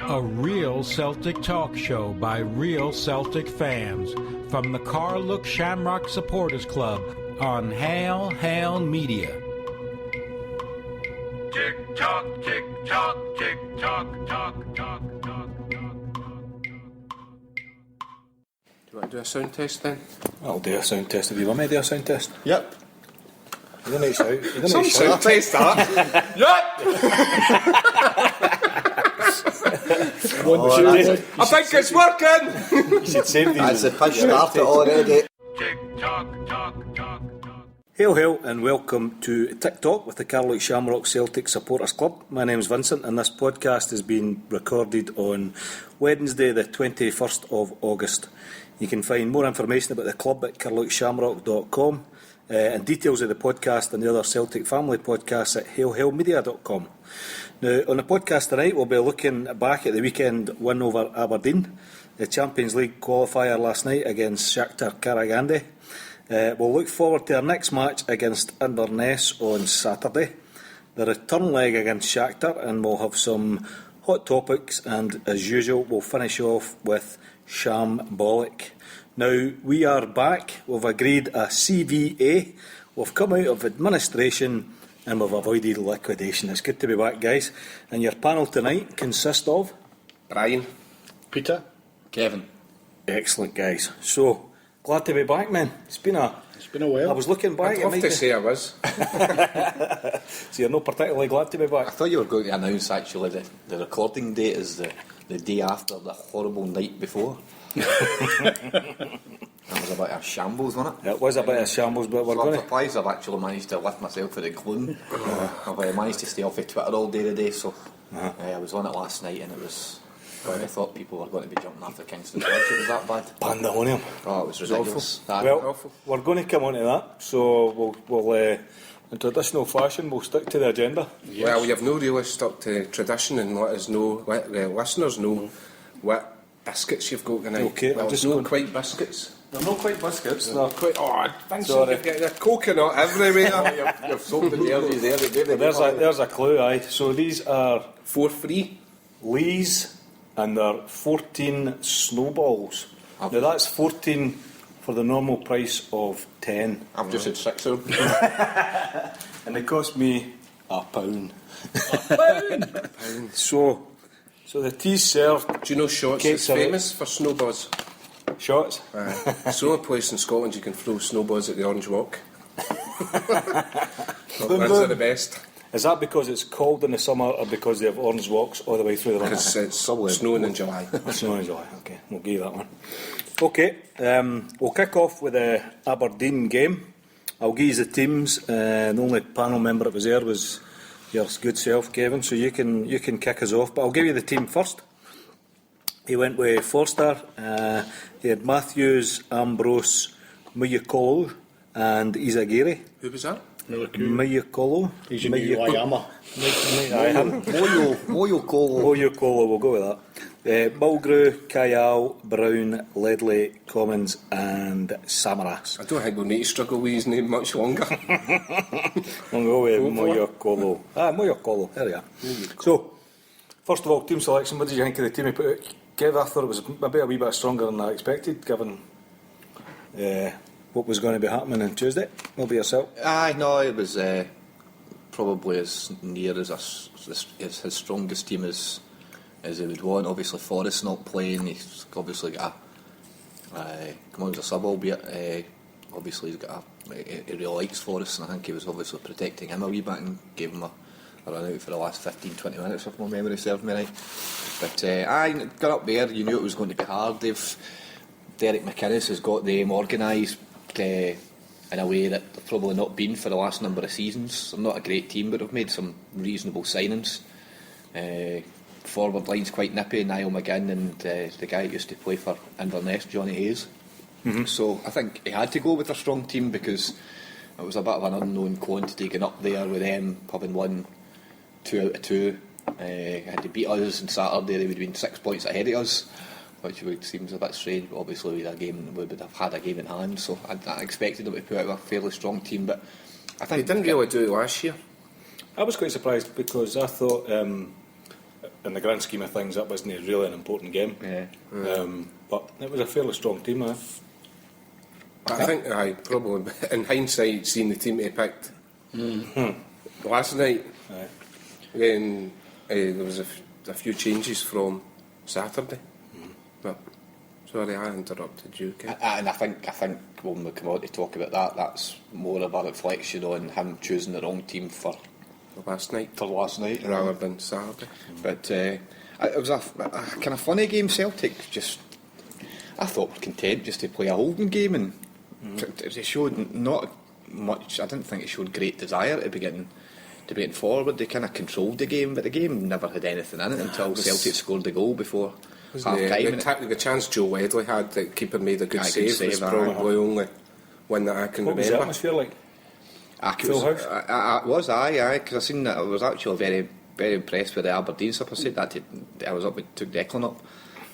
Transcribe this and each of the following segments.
A real Celtic talk show by real Celtic fans from the Carluke Shamrock Supporters Club on Hail Hail Media. Tick tock, tick tock, tick tock, tock, tock, tock, tock. Do you want to do a sound test then? I'll do a sound test. Have you want me to do a sound test? Yep. You don't need to shout. You don't Some need to shout. sound test that. Yep. I think it's working. You should save these. That's the push started already. Tick tock, tock, tock, tock. Hail, hail, and welcome to Tic Talk with the Carluke Shamrock Celtic Supporters Club. My name's Vincent, and this podcast has been recorded on Wednesday, the 21st of August. You can find more information about the club at carlukeshamrock.com and details of the podcast and the other Celtic family podcasts at hailhailmedia.com. Now, on the podcast tonight, we'll be looking back at the weekend win over Aberdeen, the Champions League qualifier last night against Shakhter Karagandy. We'll look forward to our next match against Inverness on Saturday, the return leg against Shakhter, and we'll have some hot topics, and as usual we'll finish off with Shambolic. Now, we are back. We've agreed a CVA. We've come out of administration and we've avoided liquidation. It's good to be back, guys. And your panel tonight consists of Brian. Peter. Kevin. excellent, guys. So glad to be back, man. It's been a while. I was looking back. I'd love to say I was. So you're not particularly glad to be back? I thought you were going to announce actually the recording date is the day after the horrible night before. That was a bit of shambles, wasn't it? It was a bit of shambles, but we're So I'm going to... surprised I've actually managed to lift myself for the gloom. I've managed to stay off of Twitter all day today, so I was on it last night and it was... I thought people were going to be jumping after Kingston Bridge. It was that bad. Pandemonium. Oh, it was ridiculous. Well, we're going to come on to that, so we'll in traditional fashion, we'll stick to the agenda. Yes. Well, you've no really stuck to tradition and let us know, let the listeners know what biscuits you've got tonight. Okay, well, just no quite biscuits. They're not quite biscuits. They're quite. Oh, Vincent, Sorry. you've got the coconut everywhere. You've sold the jerseys there. There's a clue, aye. So these are For free. Lees, and they're 14 snowballs. Now that's 14 for the normal price of 10. I've just had 6 of them. And they cost me £1. £1. So the tea's served. Do you know Shotts Cake is salad. famous for snowballs? Shots. It's the only place in Scotland you can throw snowballs at the Orange Walk. Those are the best. Is that because it's cold in the summer, or because they have orange walks all the way through the winter? Because it's snowing in July. Snowing in July. Okay, we'll give you that one. Okay, we'll kick off with the Aberdeen game. I'll give you the teams. The only panel member that was there was your good self, Kevin. So you can kick us off. But I'll give you the team first. He went with Forster. He had Matthews, Ambrose, Muyakolo, and Izagiri. Who was that? Muyakolo. He's a new Wayama. Muyakolo, we'll go with that. Mulgrew, Kayal, Brown, Ledley, Commons, and Samaras. I don't think we'll need to struggle with his name much longer. We'll go with Muyakolo. Muyakolo, there we are. So, first of all, team selection. What did you think of the team he put out? Kev, I thought it was maybe a wee bit stronger than I expected, given what was going to be happening on Tuesday. Will be yourself. Aye, no, it was probably as near as his strongest team as he would want. Obviously, Forrest not playing. He's obviously got a come on as a sub, albeit obviously he's got he really likes Forrest, and I think he was obviously protecting him a wee bit and gave him a run out for the last 15-20 minutes, if my memory serves me right. But I got up there. You knew it was going to be hard. Derek McInnes has got them organised in a way that they've probably not been for the last number of seasons. They're not a great team, but they've made some reasonable signings. Forward line's quite nippy, Niall McGinn and the guy who used to play for Inverness, Johnny Hayes. So I think he had to go with a strong team because it was a bit of an unknown quantity getting up there with them having won 2 out of 2. Had to beat us on Saturday, they would have been 6 points ahead of us, which seems a bit strange, but obviously we would have had a game in hand, so I expected them to put out a fairly strong team. But I think They didn't really do it last year. I was quite surprised because I thought, in the grand scheme of things, that wasn't really an important game. Yeah. But it was a fairly strong team, I think I probably, in hindsight, seen the team they picked last night. Aye. Then there was a few changes from Saturday. But sorry, I interrupted you. Ken. And I think when we come on to talk about that, that's more of a reflection on him choosing the wrong team for Last night last night. rather than Saturday. But it was a kind of funny game. Celtic I thought were content just to play a holding game, and it showed not much. I didn't think it showed great desire to be getting forward. They kind of controlled the game, but the game never had anything in it until Celtic scored the goal before half time. The chance Joe Wedley had, the keeper made a good Aye, save, good save, was aye. probably only one that I can What was the remember. atmosphere like? Full house? Aye, because I seen that. I was actually very, very impressed with the Aberdeen stuff. I said that I was up with took Declan up,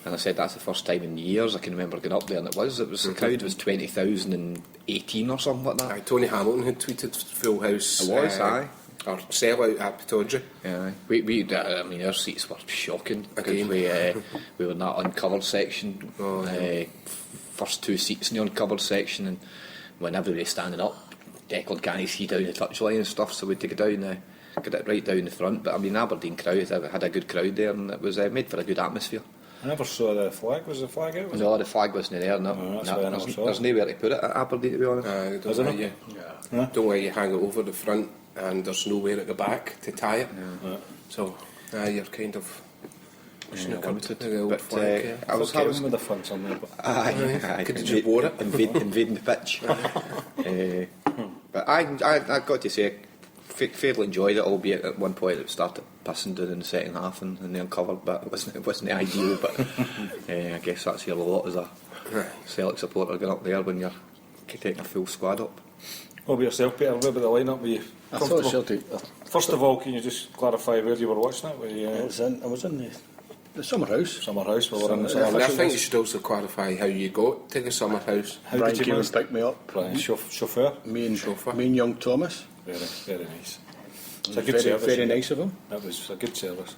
and I said that's the first time in years I can remember going up there, and it was the crowd was 20,018 or something like that. Aye, Tony Hamilton had tweeted full house. It was, aye. Or sellout at Pittodrie. Yeah, I mean, our seats were shocking Again. because we were in that uncovered section. First two seats in the uncovered section, and when everybody's standing up, Declan can't see down the touchline and stuff, so we had to go down, get it right down the front. But I mean, Aberdeen crowd had a good crowd there, and it was made for a good atmosphere. I never saw the flag. Was the flag out? No, the flag wasn't there. No, Oh, that's why I never saw there's it. nowhere to put it at Aberdeen, to be honest. Don't there let not? you, Yeah. don't let you hang it over the front, and there's nowhere at the back to tie it. So you're kind of Limited. the old But flag. Yeah. I was Kevin with the fun somewhere, but Aye, Could have just wore it. invading the pitch. But I got to say, fairly enjoyed it, albeit at one point it started pissing down in the second half and they uncovered, but it wasn't ideal. But I guess that's your lot as a Celtic supporter going up there when you're taking a full squad up. what about yourself, Peter? What about the lineup? Were you I thought comfortable? Celtic. First of all, can you just clarify where you were watching it? Were you, I was in the summer house. Summer house? We were in the Summer- summer I house. think you should also clarify how you got to the summer house. How Brian did you came manage? and picked me up. Brian, chauffeur. Me and Chauffeur. young Thomas. Very, very nice. It's It a was good service. very nice of him. That was a good service.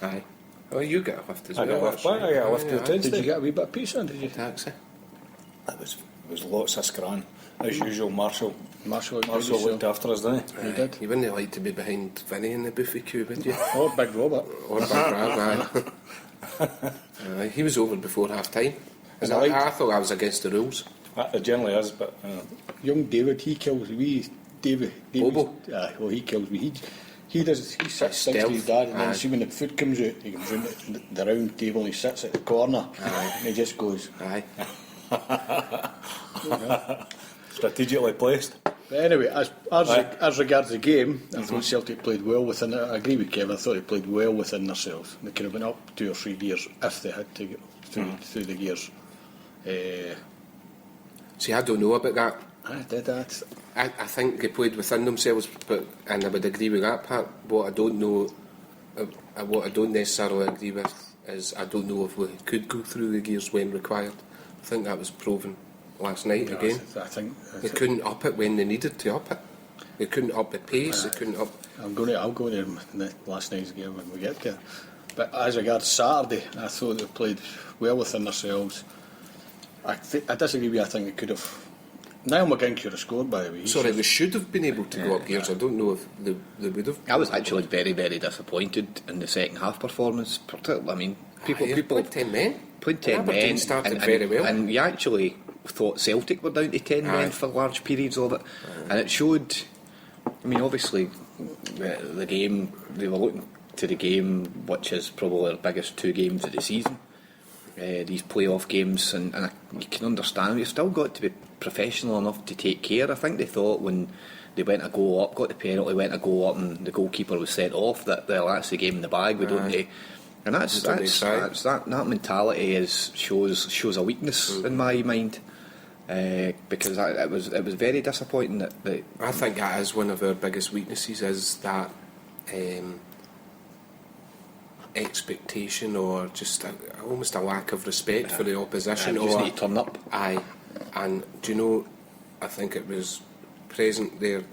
Aye. Oh, you got a lift as I well. got a lift actually. back, I got a lift to the Aye. train Did you get a wee bit of pizza? Did you? Taxi. It was lots of scran. As usual, Marshall Marshall looked after us, didn't he? He did. You wouldn't like to be behind Vinny in the buffet queue, would you? Or Big Robert. Or Big Brad, aye. He was over before half time. And I liked- I thought I was against the rules. It generally is, but Young David, he kills me. David. Bobo? Aye, well, he kills me. He sits next to Stealth. his dad, and Aye. then see when the food comes out, he comes round the round table and he sits at the corner, and he just goes. Aye. strategically placed. But anyway, as regards the game, I thought Celtic played well within it. I agree with Kevin. I thought they played well within themselves. They could have went up 2 or 3 gears if they had to get through the gears. See, I don't know about that. I did that. I think they played within themselves, and I would agree with that part. What I don't know, what I don't necessarily agree with, is I don't know if we could go through the gears when required. I think that was proven last night again. I think They couldn't up it when they needed to up it. They couldn't up the pace. They couldn't up. I'll go there in last night's game when we get there. But as regards Saturday, I thought they played well within themselves. I disagree with you. I think they could have. Niall McGinn could have scored, by the way. Sorry, they should have been able to go up gears. I don't know if they would have. I was actually very, very disappointed in the second half performance. Particularly, I mean, people played 10 men. played 10 Aberdeen men started very well. and we actually thought Celtic were down to 10 men for large periods of it, and it showed. I mean, obviously, the game, they were looking to the game, which is probably their biggest 2 games of the season. These playoff games, and you can understand you've still got to be professional enough to take care. I think they thought when they went a goal up, got the penalty, went a goal up, and the goalkeeper was sent off, that that's the game in the bag. We don't need. And that mentality shows a weakness in my mind, because it was very disappointing that I think that is one of our biggest weaknesses, is that expectation, or just almost a lack of respect for the opposition. just Or need to turn up. Aye, and do you know, I think it was present there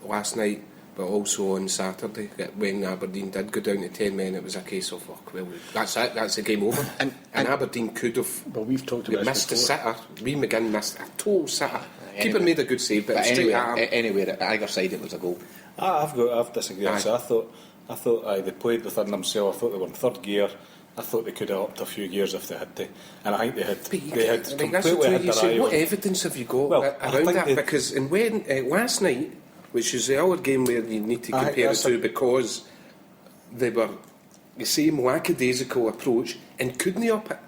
last night but also on Saturday when Aberdeen did go down to 10 men, it was a case of, well, that's it, that's the game over. And Aberdeen could have. Well, we've talked about missed this a before. sitter. Reid McGinn missed a total sitter. Keeper made a good save, but straight at him. anywhere at either side it was a goal. I've disagreed. Aye. So I thought they played within themselves. I thought they were in third gear. I thought they could have upped a few gears if they had to, and I think they had. They had completely had their eye on. What evidence have you got Well, around that? Because last night, which is the other game where you need to compare it to, because they were the same lackadaisical approach and couldn't up it.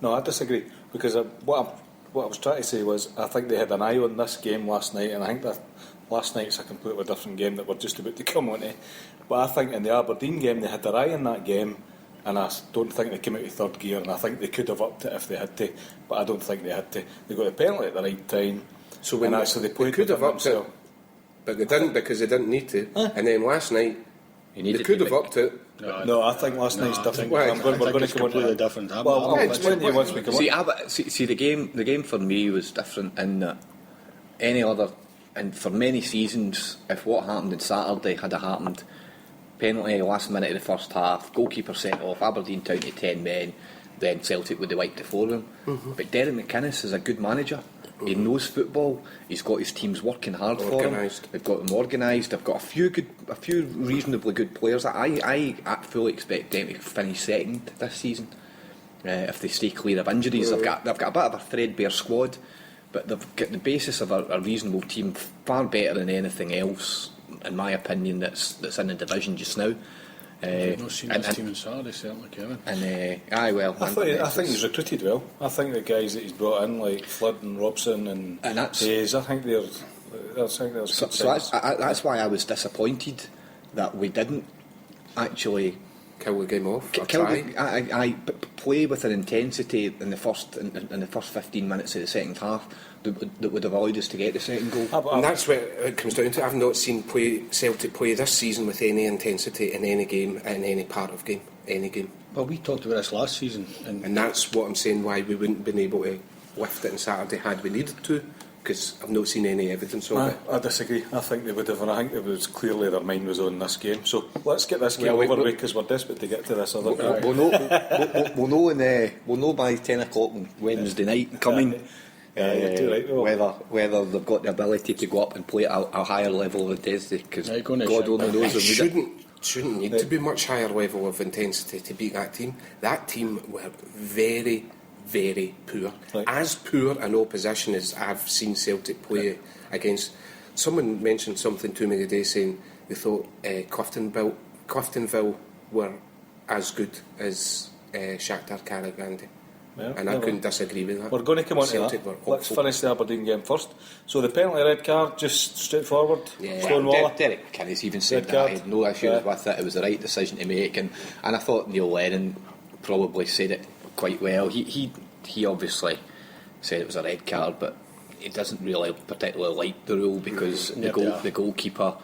No, I disagree, because what I was trying to say was I think they had an eye on this game last night, and I think that last night's a completely different game that we're just about to come on to. But I think in the Aberdeen game they had their eye on that game, and I don't think they came out of third gear, and I think they could have upped it if they had to, but I don't think they had to. They got the penalty at the right time, So when they played could have upped it, themselves. but they didn't because they didn't need to. And then last night they could have upped it. No, I think last night's different. We're going to come on to completely that. different. Well, I'll explain to you once we come on. See, the game for me was different in that any other, and for many seasons, if what happened on Saturday had happened, penalty last minute of the first half, goalkeeper sent off, Aberdeen down to 10 men, then Celtic would have wiped it for them. But Derek McInnes is a good manager. He knows football. He's got his teams working hard for him. They've got them organised. They've got a few reasonably good players. I fully expect them to finish second this season if they stay clear of injuries. They've got a bit of a threadbare squad, but they've got the basis of a reasonable team, far better than anything else, in my opinion, that's in the division just now. I've not seen this team on Saturday, certainly, Kevin. And I think he's recruited well. I think the guys that he's brought in, like Flood and Robson and Hayes, I think they're that's why I was disappointed that we didn't actually Kill the game off. play with an intensity in the first 15 minutes of the second half that would have allowed us to get the second goal. And that's what it comes down to. I've not seen Celtic play this season with any intensity in any game, in any part of any game. Well, we talked about this last season, And that's what I'm saying, why we wouldn't have been able to lift it on Saturday had we needed to, because I've not seen any evidence of it. I disagree. I think they would have, and I think it was clearly their mind was on this game. So let's get this game over with, because we're desperate to get to this other game. We'll know by 10 o'clock on Wednesday night coming. Whether they've got the ability to go up and play at a higher level of intensity, because God only knows. It shouldn't need to be much higher level of intensity to beat that team. That team were very, very poor. Right. As poor an opposition as I've seen Celtic play against. Someone mentioned something to me today saying they thought Cliftonville were as good as Shakhter Karagandy. Yeah, and I couldn't disagree with that. We're going to come on to Celtic that. Let's finish the Aberdeen game first. So the penalty red card, just straightforward. Stonewaller. Derek McInnes even said Red that card. I had no issues with it. It was the right decision to make, and I thought Neil Lennon probably said it quite well. He obviously said it was a red card, but he doesn't really particularly like the rule because the goalkeeper.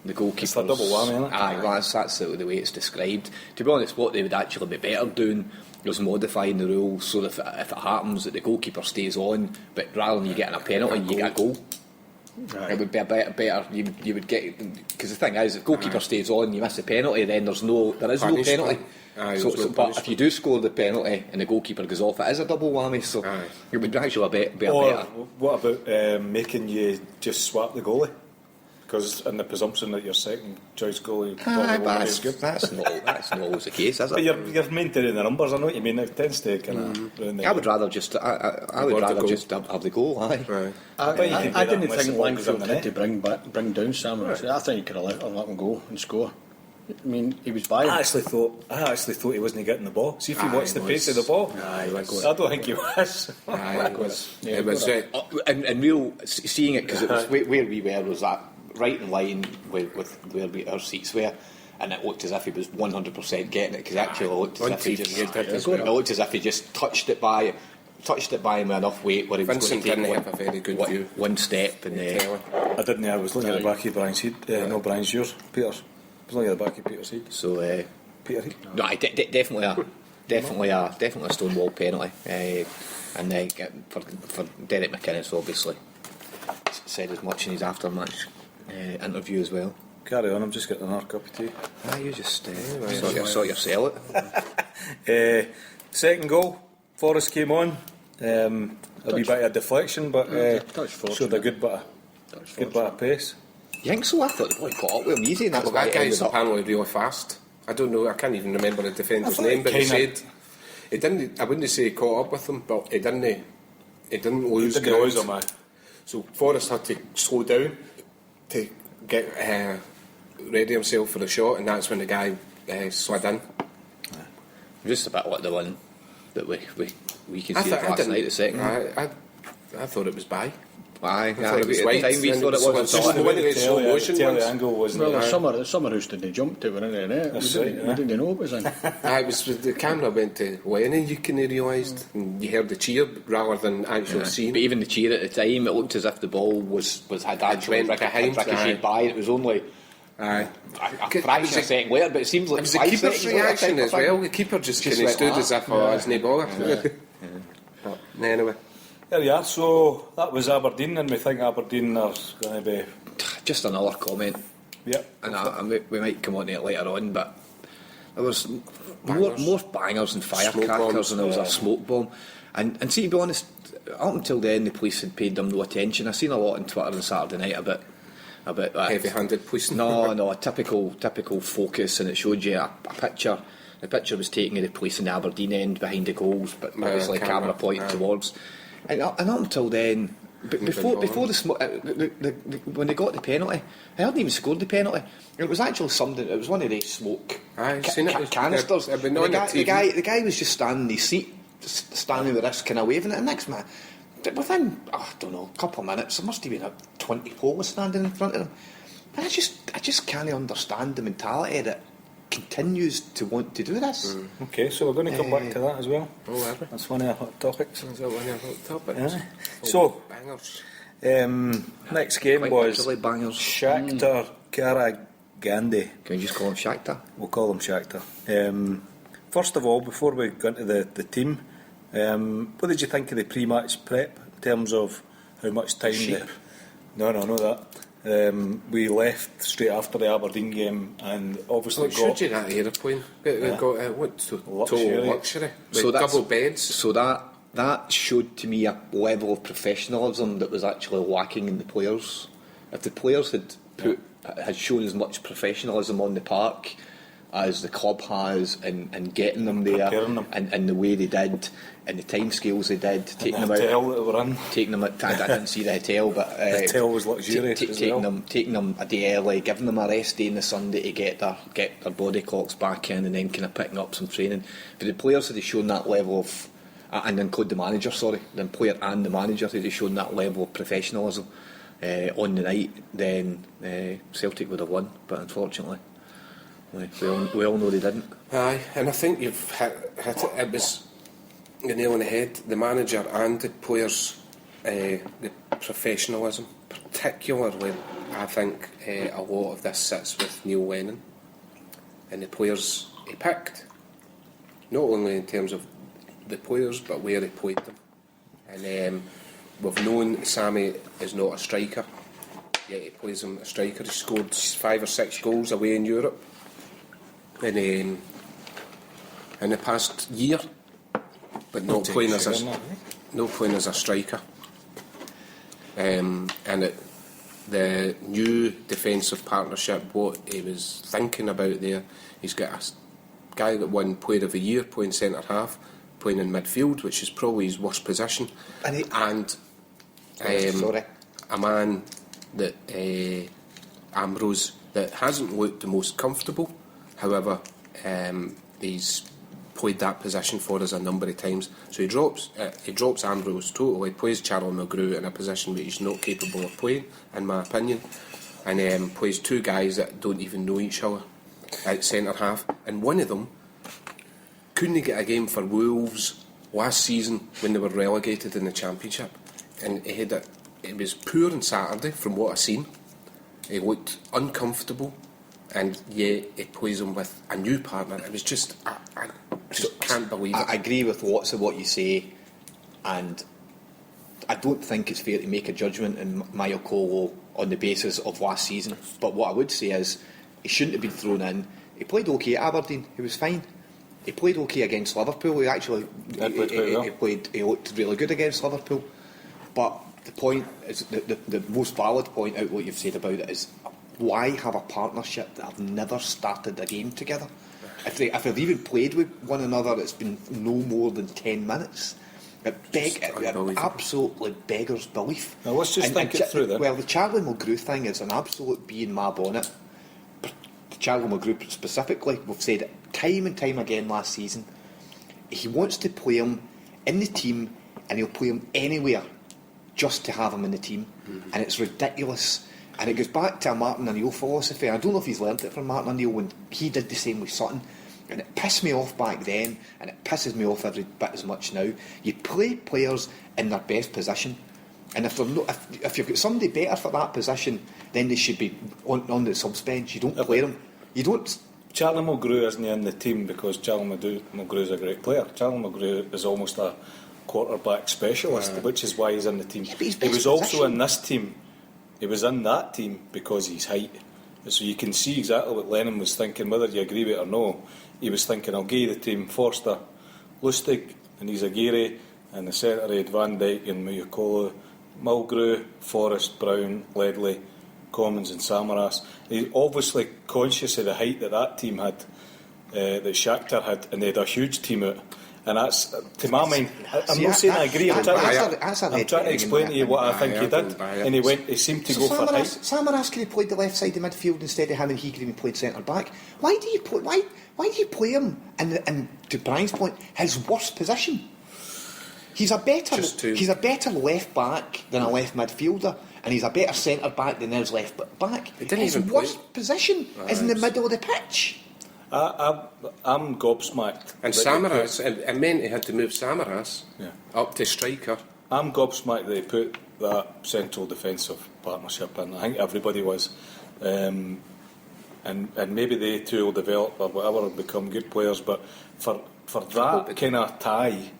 It's a double whammy, isn't it? Aye, well, that's the way it's described. To be honest, what they would actually be better doing was modifying the rule so that if it happens that the goalkeeper stays on, but rather than you getting a penalty, you get a goal. Right. It would be a better. You would get, because the thing is, if the goalkeeper stays on, you miss the penalty, then there is no penalty. But if you do score the penalty and the goalkeeper goes off, it is a double whammy. So it would actually be better. What about making you just swap the goalie? Because in the presumption that your second choice goalie that's not always the case, is it? But you're maintaining the numbers. I know what you mean. It tends to kind of. I would rather just just have the goal. Aye. I didn't think Langfield had to bring down Sam. I think he could have let him go and score. I mean, he was buying. I actually thought he wasn't getting the ball. See if he watched the pace of the ball. I don't think he was. It was. And real seeing it, because it was where we were was that right in line with where our seats were, and it looked as if he was 100% getting it, because actually it looked as if he just touched it by him with enough weight where he was Vincent going to take have a very good view. one step. And I didn't. I was looking at the back of Brian's head. No, Brian's yours, Peter's. I was looking at the back of Peter's head. So Peter head. No, definitely a Stonewall penalty. And for Derek McInnes, obviously said as much in his after-match interview as well. Carry on, I'm just getting another cup of tea. You just sort your sell it. Second goal, Forrest came on. A wee bit of deflection, but showed a good bit of pace. You think so? I thought the boy caught up with him easy. And that's Well, why that it ended guy's up. apparently really fast. I don't know, I can't even remember the defender's I thought name, but he kinda- said he didn't. I wouldn't say he caught up with him, but he didn't lose Didn't ground. lose him, aye. So Forrest had to slow down to get ready himself for the shot, and that's when the guy slid in. Just a bit like the one that we can I see thought- I last didn't- night, the second one. I thought it was by. Aye, I thought it was at the white, time we and thought it so was. it's just the way they slow motion Tell ones. the angle wasn't Well, there. the summer who's did they jump to were in the net. That's we right, didn't, yeah. we didn't know it was in. It was the camera went to Lenny, you can realised, and you heard the cheer rather than actual scene. But even the cheer at the time, it looked as if the ball had actually went behind, ricocheted aye. by. It was only Aye. a fraction of a second later, but it seems like It was the 5 keeper's seconds later reaction type of as thing. well. The keeper just kind of went stood like as if, oh, it's no bother. But anyway, There you are, so that was Aberdeen, and we think Aberdeen are going to be... Just another comment, Yep. and we might come on to it later on, but there was Bangers. more bangers and Smoke firecrackers bombs, than there was a smoke bomb. And see, to be honest, up until then the police had paid them no attention. I've seen a lot on Twitter on Saturday night about that. heavy-handed policing. No, a typical focus, and it showed you a picture. The picture was taken of the police in the Aberdeen end behind the goals, but obviously camera pointing towards. And up until then, before when they got the penalty, I hadn't even scored the penalty. It was actually something. It was one of those smoke Aye, seen it. canisters. It'd been And on the the TV. guy was just standing in his seat, just standing with this kind of waving at the next man. Within, I don't know, a couple of minutes, there must have been 20 police standing in front of him. And I just can't understand the mentality that continues to want to do this. Okay, so we're going to come back to that as well. Oh, have we? That's one of our hot topics. Is that one of your hot topics? Yeah. Oh, So, bangers. next game Quite was literally bangers. Shakhter Karagandy. Can you just call him Shakhter? We'll call them Shakhter. First of all, before we go into the team, what did you think of the pre-match prep in terms of how much time? No, not that. We left straight after the Aberdeen game, and obviously What showed you that aeroplane? We got what Luxury. total luxury with So that's- double beds. So that showed to me a level of professionalism that was actually lacking in the players. If the players had shown as much professionalism on the park as the club has in getting them there, Preparing them. and the way they did, and the timescales they did, taking the them out. hotel that we were in. Taking them out, I didn't see the hotel, but The hotel was luxurious as well. taking them a day early, giving them a rest day on the Sunday to get their body clocks back in, and then kind of picking up some training. But the players had shown that level of, and include the manager, the player and the manager had shown that level of professionalism on the night. Then Celtic would have won, but unfortunately, we all know they didn't. Aye, and I think you've hit it. It was the nail on the head. The manager and the players, the professionalism, particularly. I think a lot of this sits with Neil Lennon and the players he picked. Not only in terms of the players, but where he played them. And we've known Sammy is not a striker, yet he plays him a striker. He scored 5 or 6 goals away in Europe. And in the past year, but not playing as a striker. And the new defensive partnership, what he was thinking about there, he's got a guy that won Player of the Year playing centre half, playing in midfield, which is probably his worst position, and a man that Ambrose that hasn't looked the most comfortable. However, he's played that position for us a number of times. So he drops Ambrose totally, plays Charlie Mulgrew in a position that he's not capable of playing, in my opinion, and plays 2 guys that don't even know each other at centre half. And one of them couldn't get a game for Wolves last season when they were relegated in the Championship, and it was poor on Saturday from what I've seen. He looked uncomfortable, and yet he plays him with a new partner. It was just I just can't believe it. I agree with lots of what you say, and I don't think it's fair to make a judgment in Mayo Colo on the basis of last season. But what I would say is he shouldn't have been thrown in. He played okay at Aberdeen. He was fine. He played okay against Liverpool. He actually he looked really good against Liverpool. But the point is the most valid point out what you've said about it is, why have a partnership that have never started a game together? If they've even played with one another, it's been no more than 10 minutes. It absolutely beggars belief. Now let's just think it through then. Well, the Charlie Mulgrew thing is an absolute bee in my bonnet. The Charlie Mulgrew specifically, we've said it time and time again last season, he wants to play him in the team, and he'll play him anywhere just to have him in the team. And it's ridiculous. And it goes back to a Martin O'Neill philosophy. I don't know if he's learnt it from Martin O'Neill when he did the same with Sutton. And it pissed me off back then, and it pisses me off every bit as much now. You play players in their best position, and if you've got somebody better for that position, then they should be on the subs bench. You don't play them. You don't. Charlie Mulgrew isn't in the team because Charlie Mulgrew is a great player. Charlie Mulgrew is almost a quarterback specialist, which is why he's in the team. Yeah, he was also in this team. He was in that team because he's height. So you can see exactly what Lennon was thinking, whether you agree with it or no. He was thinking, I'll give the team Forster, Lustig and Izagiri, and the centre had Van Dijk and Muyokolo, Mulgrew, Forrest, Brown, Ledley, Commons and Samaras. He's obviously conscious of the height that team had, that Shakhter had, and they had a huge team out. And that's, to my mind, I'm not saying I agree. I'm trying to explain to you what I think he did. And he seemed to go for height. Samaras could have played the left side of midfield instead of him, and he could have played centre back. Why do you play him in, to Brian's point, his worst position? He's a better left back than a left midfielder, and he's a better centre back than his left back. His worst position is in the middle of the pitch. I'm gobsmacked. And Samaras, it meant he had to move Samaras up to striker. I'm gobsmacked that he put that central defensive partnership in. I think everybody was. And maybe they two will develop or whatever and become good players, but for that kind of tie,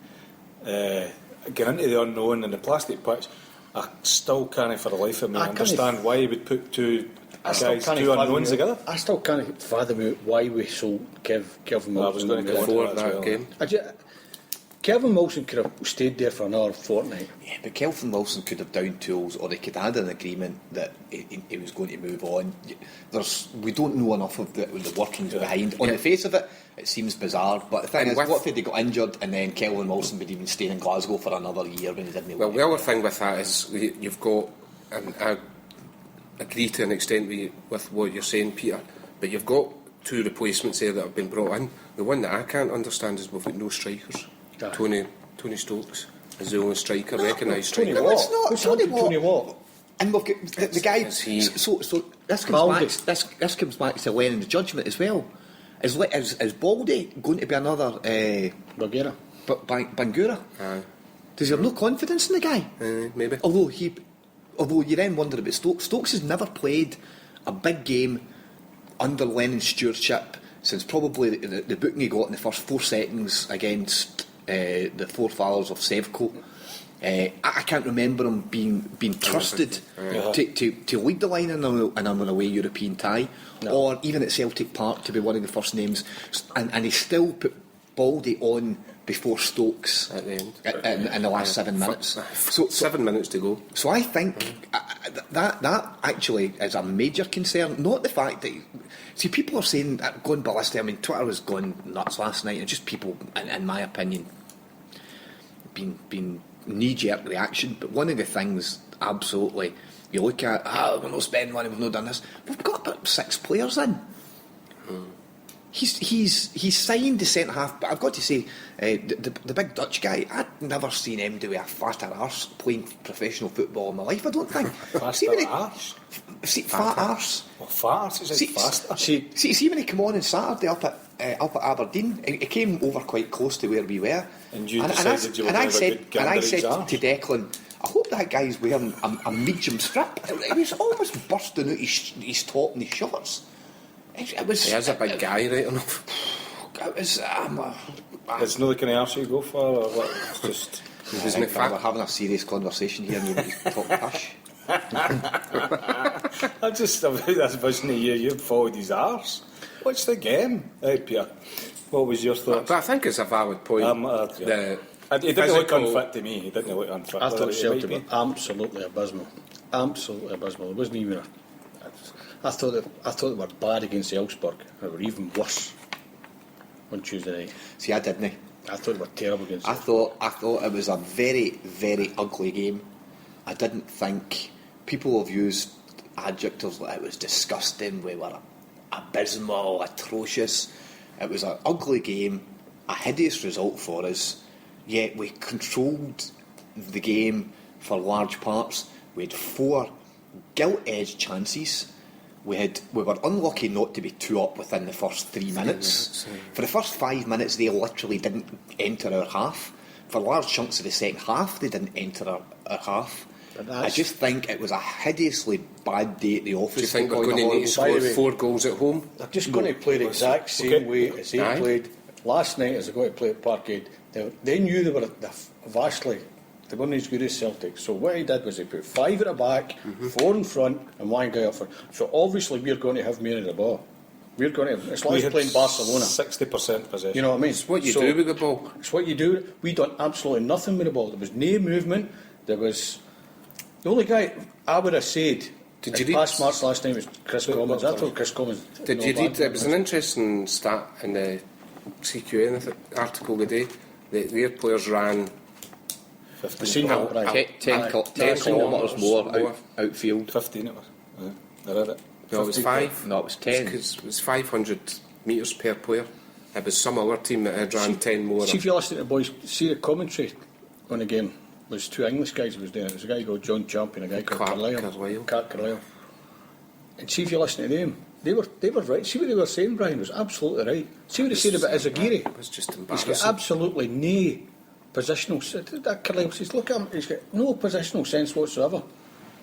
getting into the unknown in the plastic pitch, I still can't for the life of me understand why he would put two unknowns together. I still can't fathom out why we sold Kelvin Wilson. I was going to go for that game. Kelvin Wilson could have stayed there for another fortnight. Yeah, but Kelvin Wilson could have down tools, or they could have had an agreement that he was going to move on. We don't know enough of the workings behind. On the face of it, it seems bizarre. But the thing is, what if they got injured and then Kelvin Wilson would even stay in Glasgow for another year when he didn't? Well, the other thing with that is you've got, and I agree to an extent with what you're saying, Peter, but you've got two replacements there that have been brought in. The one that I can't understand is we've got no strikers. Tony Stokes is the only striker, recognised striker. No, it's not. Tony Watt. And we've got the guy. So this comes back to Lennon's judgment as well. Is Baldy going to be another Bangura? Does he have no confidence in the guy? Maybe. Although you then wonder about Stokes. Stokes has never played a big game under Lennon's stewardship since probably the booking he got in the first 4 seconds against the forefathers of Sevco. I can't remember him being trusted to lead the line in an away European tie, or even at Celtic Park to be one of the first names, and he still put Baldy on before Stokes at the end in the last 7 minutes. So 7 minutes to go. So I think that actually is a major concern. Not the fact that people are saying going ballistic. I mean, Twitter was going nuts last night, and just people, in my opinion, being knee-jerk reaction. But one of the things, absolutely, you look at, we're not spending money, we've not done this. We've got about 6 players in. He's signed the centre half, but I've got to say, the big Dutch guy, I'd never seen him do a fatter arse playing professional football in my life. I don't think. Faster arse. Fat arse. Well, fat arse is faster. See when he came on Saturday up at Aberdeen, he came over quite close to where we were. And you decided you were going to have a good gander and I at his said arse. to Declan, I hope that guy's wearing a medium strip. He was almost bursting out his top and his shorts. It was. He is a big guy, right enough. It was. It's not the kind of arse you go for, or what? It's just. Wasn't it We're fact? having a serious conversation here and you talk hush. I just about this vision of you followed his arse. What's the game? Hey, Peter, what was your thoughts? But I think it's a valid point. Yeah. The He didn't look physical- unfit to me. He didn't look unfit. I Whether thought he Celtic might were absolutely abysmal. Absolutely abysmal. It wasn't even I thought they were bad against Elfsborg. They were even worse on Tuesday night. See, I didn't. I thought they were terrible against I Celtic. thought it was a very, very ugly game. I didn't think people have used adjectives like it was disgusting, we were abysmal, atrocious. It was an ugly game, a hideous result for us, yet we controlled the game for large parts. We had 4 gilt-edged chances. We were unlucky not to be 2 up within the first 3 minutes. For the first 5 minutes, they literally didn't enter our half. For large chunks of the second half, they didn't enter our half. I just think it was a hideously bad day at the office. Do you think we're Going going to need to By the score way- 4 goals at home? They're just going to play the exact same way as they Aye. played last night as they're going to play at Parkhead. They knew they were vastly. They weren't as good as Celtic. So what he did was he put 5 at the back, 4 in front, and 1 guy up front. So obviously we're going to have more of the ball. We're going to. It's We like had playing Barcelona. 60% possession. You know what I mean? It's what you do with the ball. It's what you do. We done absolutely nothing with the ball. There was no movement. There was the only guy I would have said. Did you in read- past March last time was Chris Commons. I thought Chris Commons. Did you read? It was an interesting stat in the CQN article today. Their players ran I seen that. Right. 10 kilometres more outfield. 15 it was. I read it. No, it was 5. No, it was 10. Because it was 500 metres per player. It was some other team that had ran 10 more. See if you listen to the boys, see the commentary on the game. There's 2 English guys who was doing it. There's a guy called John Champion and a guy called Carlisle. Carlisle. And see if you listen to them. They were right. See what they were saying, Brian, was absolutely right. See what they said about Izagiri. It was just He's embarrassing. got absolutely no positional sense. That Carlisle says, look at him, he's got no positional sense whatsoever.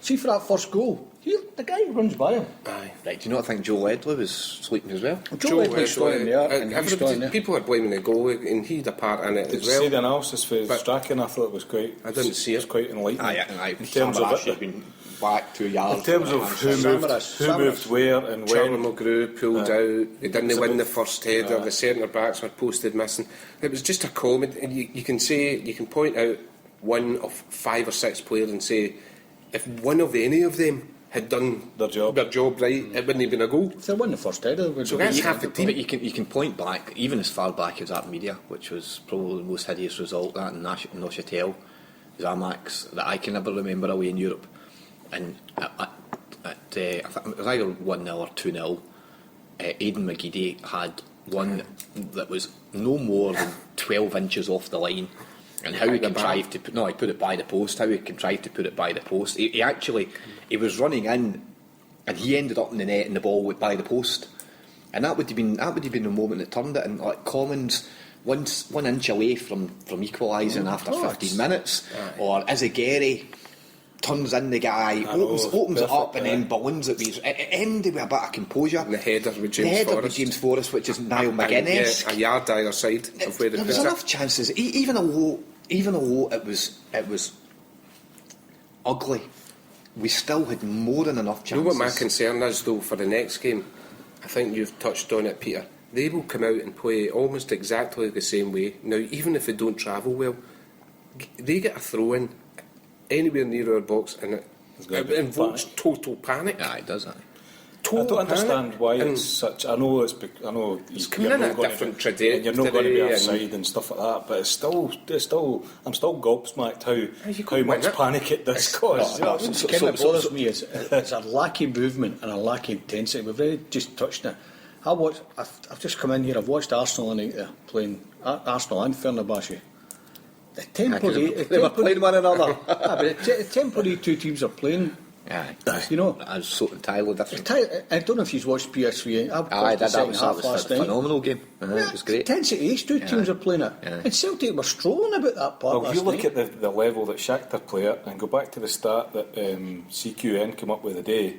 See for that first goal. The guy runs by him. Aye. Right, do you not think Joe Ledley was sleeping as well? Joe Ledley's standing there, and he's standing there. People are blaming the goal, and he had a part in it Did as you see the well. analysis for But- Strachan? I thought it was quite. I didn't see it. Quite enlightening. In In terms of has it, been back 2 yards. in terms of who Samaras. moved where and Charlie when. McGrew pulled out. They didn't win the first header. Aye. The centre backs were posted missing. It was just a comment. And you can point out one of 5 or 6 players and say, if one of any of them had done Their job. right, it wouldn't have been a goal. If they won the first header, it would So be- that's half the team. But you can point back, even as far back as that media, which was probably the most hideous result, that in Neuchâtel, Zamax, that I can never remember away in Europe. And I think it was either 1-0 or 2-0. Aidan McGeady had one that was no more than 12 inches off the line. And how he contrived to put... No, he put it by the post. How he contrived to put it by the post. He actually... He was running in and he ended up in the net and the ball went by the post. And that would have been the moment that turned it. And like Commons, 1 inch away from equalising after 15 minutes. Or Izagiri turns in the guy, opens it up and then balloons it. It ended with a bit of composure. And the header with The James header with Forrest. James Forrest, which is Niall And, McGuinness. a yard either side of where they There put was it. enough chances, even though it was ugly. We still had more than enough You know chances. what my concern is, though, for the next game? I think you've touched on it, Peter. They will come out and play almost exactly the same way. Now, even if they don't travel well, they get a throw-in anywhere near our box and it invokes total panic. Yeah, it does. I don't understand why And it's such. I know it's coming in at a different trajectory You're not going to be and- offside and stuff like that, but it's still. I'm still gobsmacked you how couldn't much win it. panic it does cause. You know, What's kind of bothers me is a lack of movement and a lack of intensity. We've already just touched it. I've just come in here. I've watched Arsenal tonight playing Arsenal and Fenerbahce. The tempo They were playing one another. the tempo the 2 teams are playing. Yeah, You know, that was so entirely different. I don't know if you've watched PSV. I I watched the did. That second was half last a night. phenomenal game. It was great. Intensity, these 2 teams are playing it. Yeah. And Celtic were strolling about that part Well, if you last look night. at the level that Shakhter play at and go back to the start that CQN came up with today,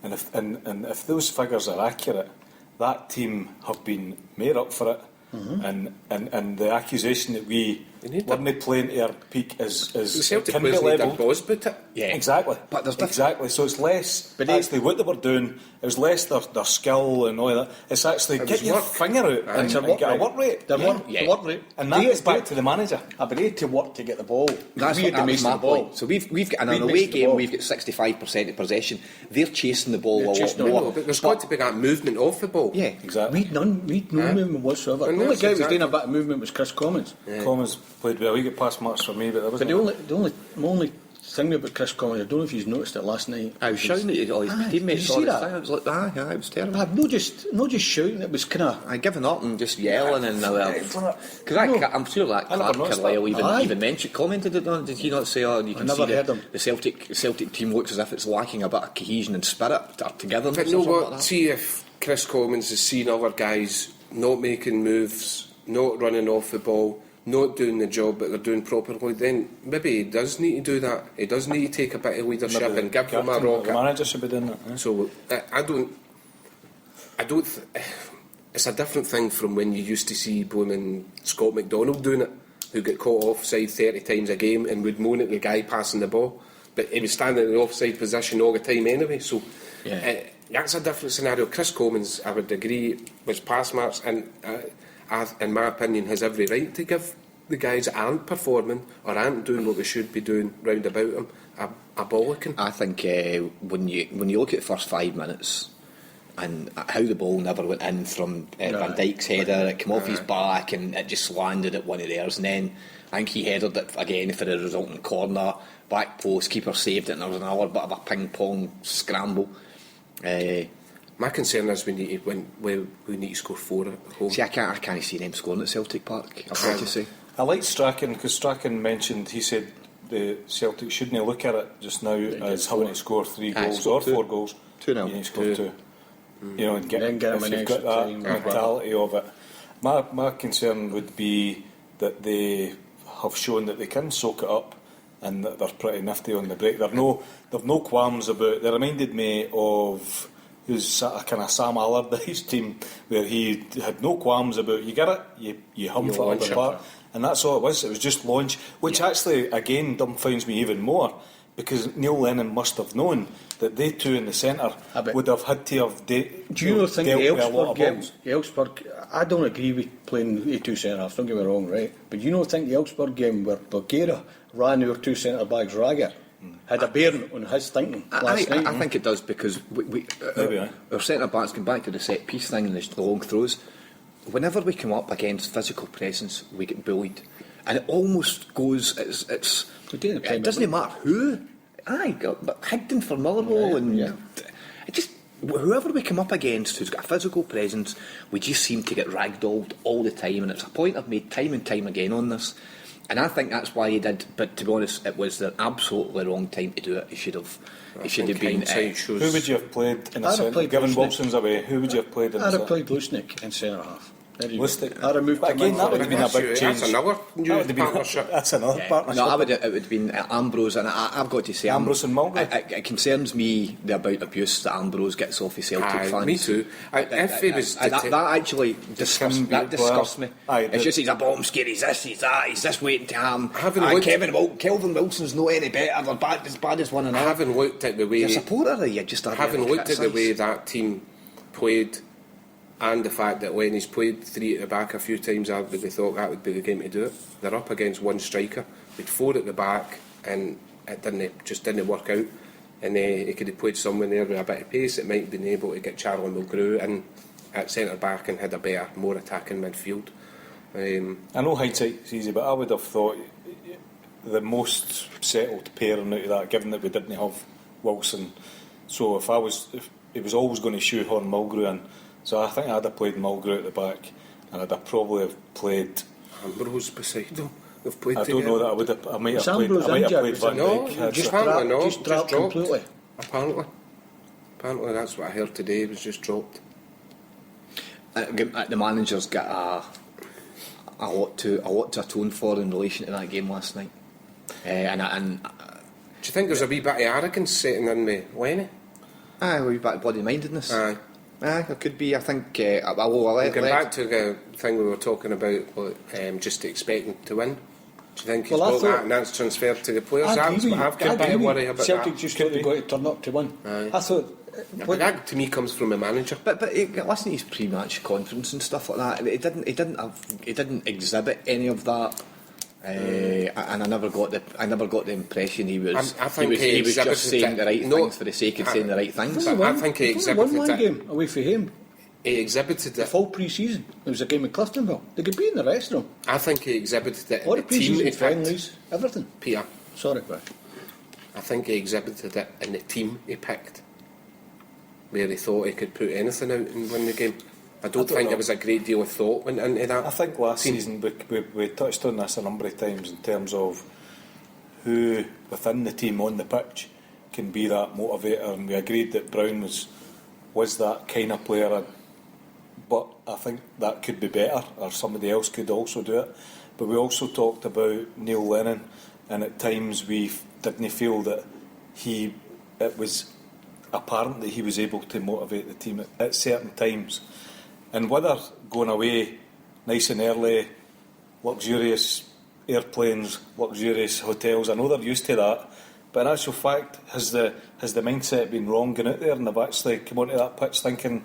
and if those figures are accurate, that team have been made up for it. And the accusation that we weren't they playing to our peak as Celtic can be players need their levelled? balls put it. Yeah. Exactly. But there's exactly. So it's less But actually what they were doing. It was less their skill and all that. It's actually It get was your work. finger out and It's a get a work rate. Their work, Yeah. the work rate. And that is back to the manager. But they had to work to get the ball. That's we what had that to was miss my the ball. point. So we've got in We an away missed the game. ball. We've got 65% of possession. They're chasing the ball They're a chasing lot the more. ball. But there's got to be that movement off the ball. Yeah, Exactly. We'd no movement whatsoever. And The only that's guy who was exactly- doing a bit of movement was Chris Commons. Commons played well. He got pass marks for me, but there was But the only thing about Chris Commons, I don't know if you've noticed it last night. I was shouting at all his Aye, teammates. did you see all the that? time. I was like, it was terrible. Not just shouting. It was kind of. I given up and just yelling and because I'm sure that I never Clark noticed Carlisle that. even mentioned, commented it on. Did he not say, "Oh, you can never see heard him. the Celtic team looks as if it's lacking a bit of cohesion and spirit or togetherness." But or you know something what? like that. See if Chris Commons has seen other guys not making moves, not running off the ball, not doing the job that they're doing properly, then maybe he does need to do that. He does need to take a bit of leadership Maybe and give them a captain or the rocket. manager should be doing that. eh? So I don't. It's a different thing from when you used to see blooming Scott McDonald doing it, who got caught offside 30 times a game and would moan at the guy passing the ball, but he was standing in the offside position all the time anyway. So that's a different scenario. Chris Commons, I would agree, was pass marks, and in my opinion, has every right to give the guys that aren't performing or aren't doing what they should be doing round about him a bollocking. I think when you look at the first 5 minutes and how the ball never went in from Van Dijk's header, it came off his back and it just landed at one of theirs, and then I think he headed it again for the resulting corner, back post, keeper saved it, and there was another bit of a ping pong scramble. My concern is we need to score 4 at home. See, I can't see them scoring at Celtic Park. I've got to say. I like Strachan because Strachan mentioned, he said the Celtic shouldn't look at it just now as having to score 3 Aye, goals score or 2. 4 goals. 2-0. You need to score 2. You know, and get, Then get if them an you've got extra that time. mentality of it. My concern would be that they have shown that they can soak it up and that they're pretty nifty on the break. They've no qualms about. They reminded me of who's a kind of Sam Allardyce team where he had no qualms about you get it, you hum for launch the it. part, and that's all it was. It was just launch, which actually again dumbfounds me even more because Neil Lennon must have known that they two in the centre would have had to have Do you not think the dealt with a lot Elfsberg of game? balls. The Elfsberg, I don't agree with playing the 2 centre halves. Don't get me wrong, right? But you don't think the Elfsberg game where Bulgaria ran our 2 centre backs ragged had a bearing on his thinking last night? I think it does because our centre backs come back to the set piece thing and the long throws. Whenever we come up against physical presence, we get bullied, and it almost goes. It doesn't matter who. But Higdon for Motherwell it just whoever we come up against who's got a physical presence, we just seem to get ragdolled all the time, and it's a point I've made time and time again on this. And I think that's why he did. But to be honest, it was the absolutely wrong time to do it. He should have been. Who would you have played in the I'd have centre? played Given Lusnik. Wilson's away, who would you have played in the I'd have centre? played Lusnik in centre half. Lustig. I'd have moved But him again, in that for would the- have been a big change. That's another new That would have been- partnership. That's another partnership. No, it would have been Ambrose, and I've got to say, Ambrose and Mulgrew. It concerns me the amount of abuse that Ambrose gets off his Celtic Aye, fans. me too. If he was that actually disgusts me. Aye, It's just he's a bomb scare, he's this, he's that, he's just waiting to harm. looked- Kelvin Wilson's no any better, they're as bad as one another. Having looked at the way, You're a supporter of you, just having looked at the way that team played, and the fact that Lenny's played 3 at the back a few times, I would have thought that would be the game to do it. They're up against one striker with 4 at the back, and it didn't work out. And he could have played someone there with a bit of pace. It might have been able to get Charlie Mulgrew in at centre back and had a better, more attacking midfield. I know hindsight's easy, but I would have thought the most settled pairing out of that, given that we didn't have Wilson. So if it was always going to shoehorn Mulgrew in, so I think I'd have played Mulgrew at the back, and I'd have probably have played. Ambrose beside him. They've played I together. don't know that I would have. I might have played. Ambrose I might have injured? played Was Van it- No, Dijk. just Just dropped completely. Apparently, that's what I heard today. It was just dropped. The manager's got a lot to atone for in relation to that game last night. And Do you think there's a wee bit of arrogance setting in with Lenny? a wee bit of bloody-mindedness. Aye. It could be. I think. I'll Going back to the thing we were talking about, just expecting to win. Do you think he's Well, I got thought- that and that's transferred to the players? I That's agree what with I've you. got a bit of agree. worry about Celtic that. just thought they got to turn up to win. Aye. I thought... But that to me comes from a manager. But listen to his pre-match conference and stuff like that. He didn't exhibit any of that. And I never got the impression he was. I think he was just saying the right no, things for the sake of saying the right things. But I think he exhibited one it. game away from him. He exhibited The it. full pre-season. It was a game in Cliftonville. They could be in the rest of them. I think he exhibited it All in the the team he pre-season picked. friendlies, everything. Peter, Sorry, but I think he exhibited it in the team he picked, where he thought he could put anything out and win the game. I don't think there was a great deal of thought went into that. I think last team. season we touched on this a number of times in terms of who within the team on the pitch can be that motivator, and we agreed that Brown was that kind of player. But I think that could be better, or somebody else could also do it. But we also talked about Neil Lennon, and at times we didn't feel that it was apparent that he was able to motivate the team at certain times. And whether going away nice and early, luxurious airplanes, luxurious hotels, I know they're used to that, but in actual fact, has the mindset been wrong going out there and they've actually come onto that pitch thinking,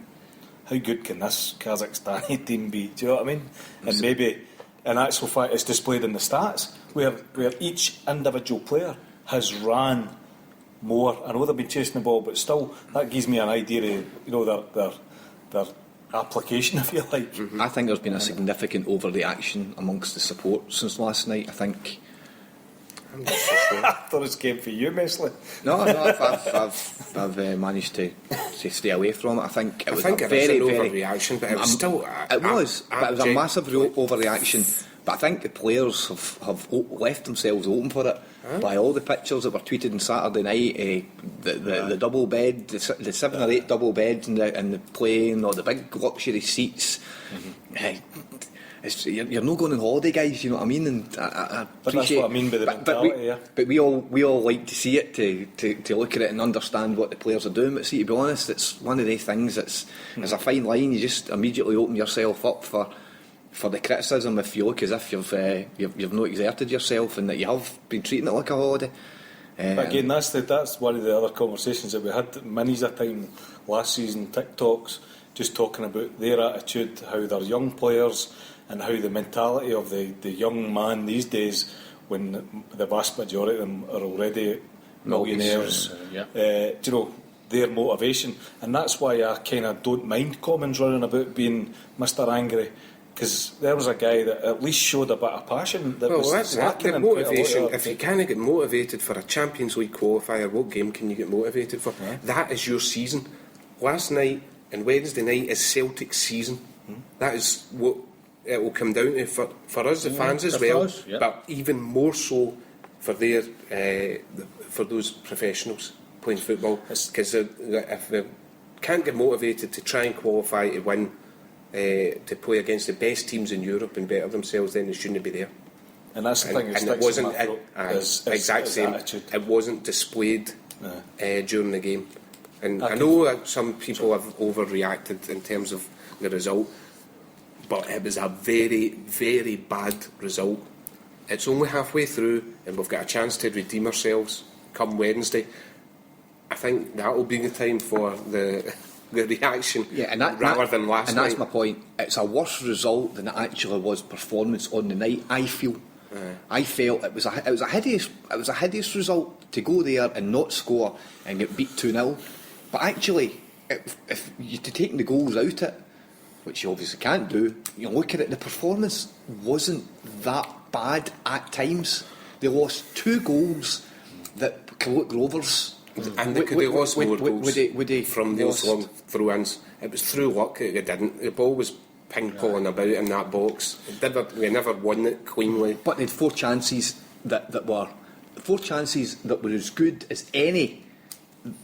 how good can this Kazakhstani team be? Do you know what I mean? And maybe in actual fact it's displayed in the stats where each individual player has ran more. I know they've been chasing the ball, but still that gives me an idea of their application, if you like. Mm-hmm. I think there's been a significant overreaction amongst the support since last night. I think. I'm not so sure. I thought it came for you, Mesley. No, I've managed to stay away from it. I think it was it a is very, an very overreaction, but it was still. It was a massive overreaction. But I think the players have left themselves open for it by all the pictures that were tweeted on Saturday night. The double bed, the 7 or 8 double beds in the plane, or the big luxury seats. You're not going on holiday, guys. You know what I mean? And I But that's what I mean by the mentality. but we all like to see it to look at it and understand what the players are doing. But see, to be honest, it's one of the things that's there's a fine line. You just immediately open yourself up for the criticism if you look as if you've not exerted yourself and that you have been treating it like a holiday. But again, that's one of the other conversations that we had many's a time last season. Tic Talks just talking about their attitude, how they're young players, and how the mentality of the young man these days, when the vast majority of them are already millionaires, their motivation. And that's why I kind of don't mind Commons running about being Mr. Angry, because there was a guy that at least showed a bit of passion that was that's lacking the in quite a lot motivation. of If you can't get motivated for a Champions League qualifier, what game can you get motivated for? Yeah. That is your season. Last night and Wednesday night is Celtic's season. That is what it will come down to for us, the fans as well, us, yeah. but even more so for their for those professionals playing football. Because if they can't get motivated to try and qualify to win, to play against the best teams in Europe and better themselves, then they shouldn't be there. And that's the thing that And it sticks in wasn't my throat, is exact same. attitude. It wasn't displayed during the game. And I can- know that some people have overreacted in terms of the result, but it was a very, very bad result. It's only halfway through, and we've got a chance to redeem ourselves come Wednesday. I think that will be the time for the reaction, rather than last and night. that's my point. It's a worse result than it actually was performance on the night. I feel. I felt it was a hideous result to go there and not score and get beat 2-0. But actually, if you to take the goals out it, which you obviously can't do, you look at it, the performance wasn't that bad at times. They lost 2 goals that look Rovers. And they could have lost more goals would they from those lost? long throw-ins. It was through luck that they didn't. The ball was ping-ponging about in that box. We never won it cleanly. But they had 4 chances that were as good as any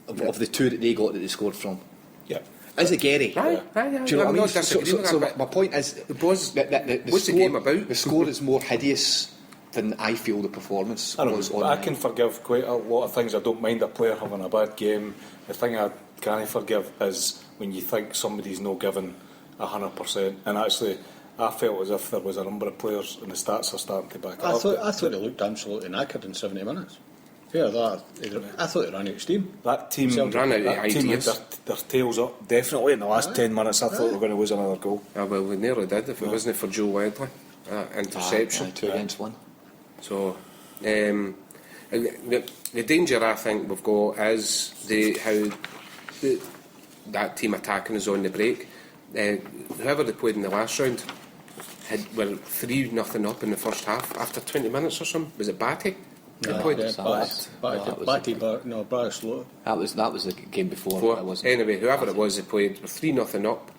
of the 2 that they got that they scored from. Yeah. As a Gary. Aye, Do you know what I I'm mean? not disagreeing with So that, my point is, was- the what's the score, game about? The score is more hideous than I feel the performance I don't was know, on I the can night. forgive quite a lot of things. I don't mind a player having a bad game. The thing I can't forgive is when you think somebody's not given 100%. And actually, I felt as if there was a number of players, and the stats are starting to back it I up. thought they looked absolutely knackered in 70 minutes. Yeah, I thought they ran out of steam. That team Celtic ran out of that team had ideas. their tails up definitely in the last 10 minutes. I thought we were going to lose another goal. Well, we nearly did if it wasn't for Joe Wedley. Interception. 2 against 1. So, the danger I think we've got is that team attacking us on the break. Whoever they played in the last round were 3-0 up in the first half after 20 minutes or something. Was it Batty? Barrislow. That was the game before. It wasn't. Anyway, whoever it was they played were 3-0 up,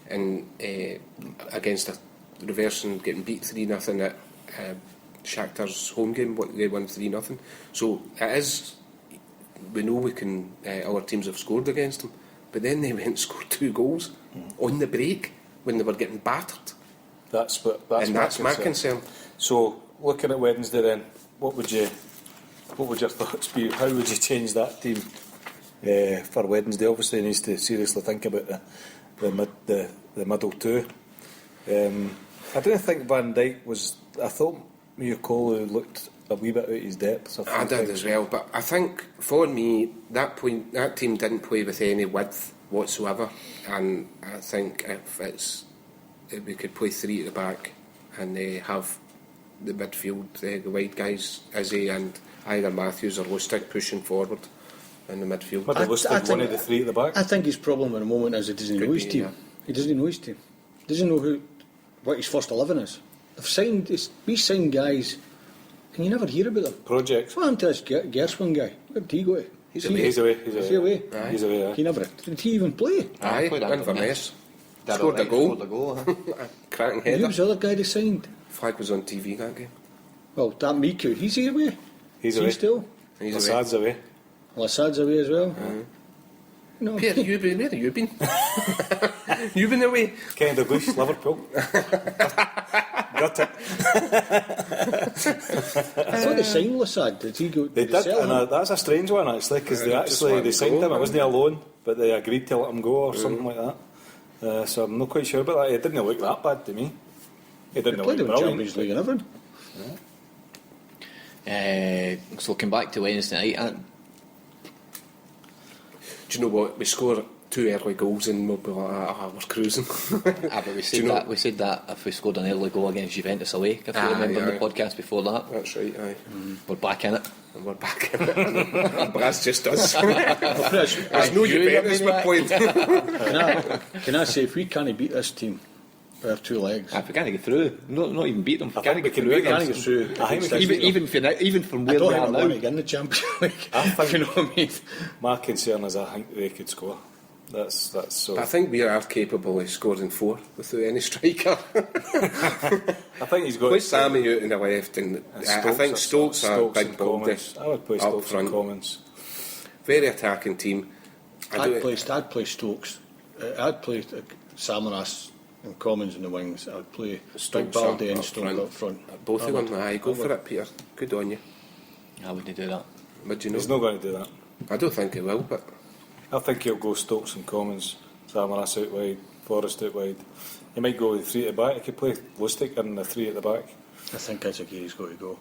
and against a reversing, getting beat 3-0 at Shakhter's home game. They won 3-0. So it is. We know we can. Our teams have scored against them, but then they went and scored 2 goals on the break when they were getting battered. That's my concern. So, looking at Wednesday, then, what would your thoughts be? How would you change that team for Wednesday? Obviously, he needs to seriously think about the middle two. I don't think Van Dijk was. I thought Newco looked a wee bit out of his depth. I did as well, but I think for me that team didn't play with any width whatsoever, and I think if we could play 3 at the back and have the midfield, the wide guys, Izzy and either Matthews or Lustig pushing forward in the midfield. Maybe Lustig one of the 3 at the back. I think his problem at the moment is he doesn't know his team. Yeah. He doesn't know his team. He doesn't know what his first 11 is. We signed guys and you never hear about them. Projects. What happened to this Gershwin guy? Where did he go to? He's away. Is he away? Aye. He's away. He never. Did he even play? Aye, played Inverness. Did Scored a goal. huh? Cracking Who header. was the other guy they signed? Flag was on TV that game. Well, that Miku. He's he away? He's Is away. he still? He's away. Assad's away. Well, Assad's away as well. No. Peter, where have you been? You've been away. Ken Dalglish, Liverpool. Got it. I thought they signed Lassad. Did he go? They did, sell him? and that's a strange one actually, because They just let they him signed go, him. It wasn't a loan, but they agreed to let him go or something like that. So I'm not quite sure about that. It didn't look that bad to me. It didn't They look played in the brilliant. Champions League and everything. So looking back to Wednesday night, Do you know what? We score 2 early goals and we'll be like, we're cruising. but we Do you know- we said that if we scored an early goal against Juventus away, if you remember in the podcast before that, That's right, aye. we're back in it. And we're back in it. But that's just us. There's There's no Juventus we're playing. Can I say, if we can't beat this team, we have 2 legs. If we can't get through, not even beat them. I think we can We beat them. can't get through. I think we can beat them. Even from I where don't we think are we're going to now. get in the Champions League. I think- You know what I mean? My concern is I think they could score. That's so. I think we are capable of scoring 4 without any striker. I think he's got Play Sammy out in the left, and I think Stokes are big and baldy Commons. I would play up Stokes and front. Commons. Very attacking team. I'd play Stokes. I'd play Samaras and Commons in the wings. I'd play Stokes Baldy up and Stokes up front. Both I of would. them. Aye, go for it, Peter. Good on you. I wouldn't do that. But you know, He's not going to do that. I don't think he will. But I think he'll go Stokes and Commons, Samaras out wide, Forrest out wide. He might go with 3 at the back. He could play Lustig in the 3 at the back. I think that's okay. He's got to go.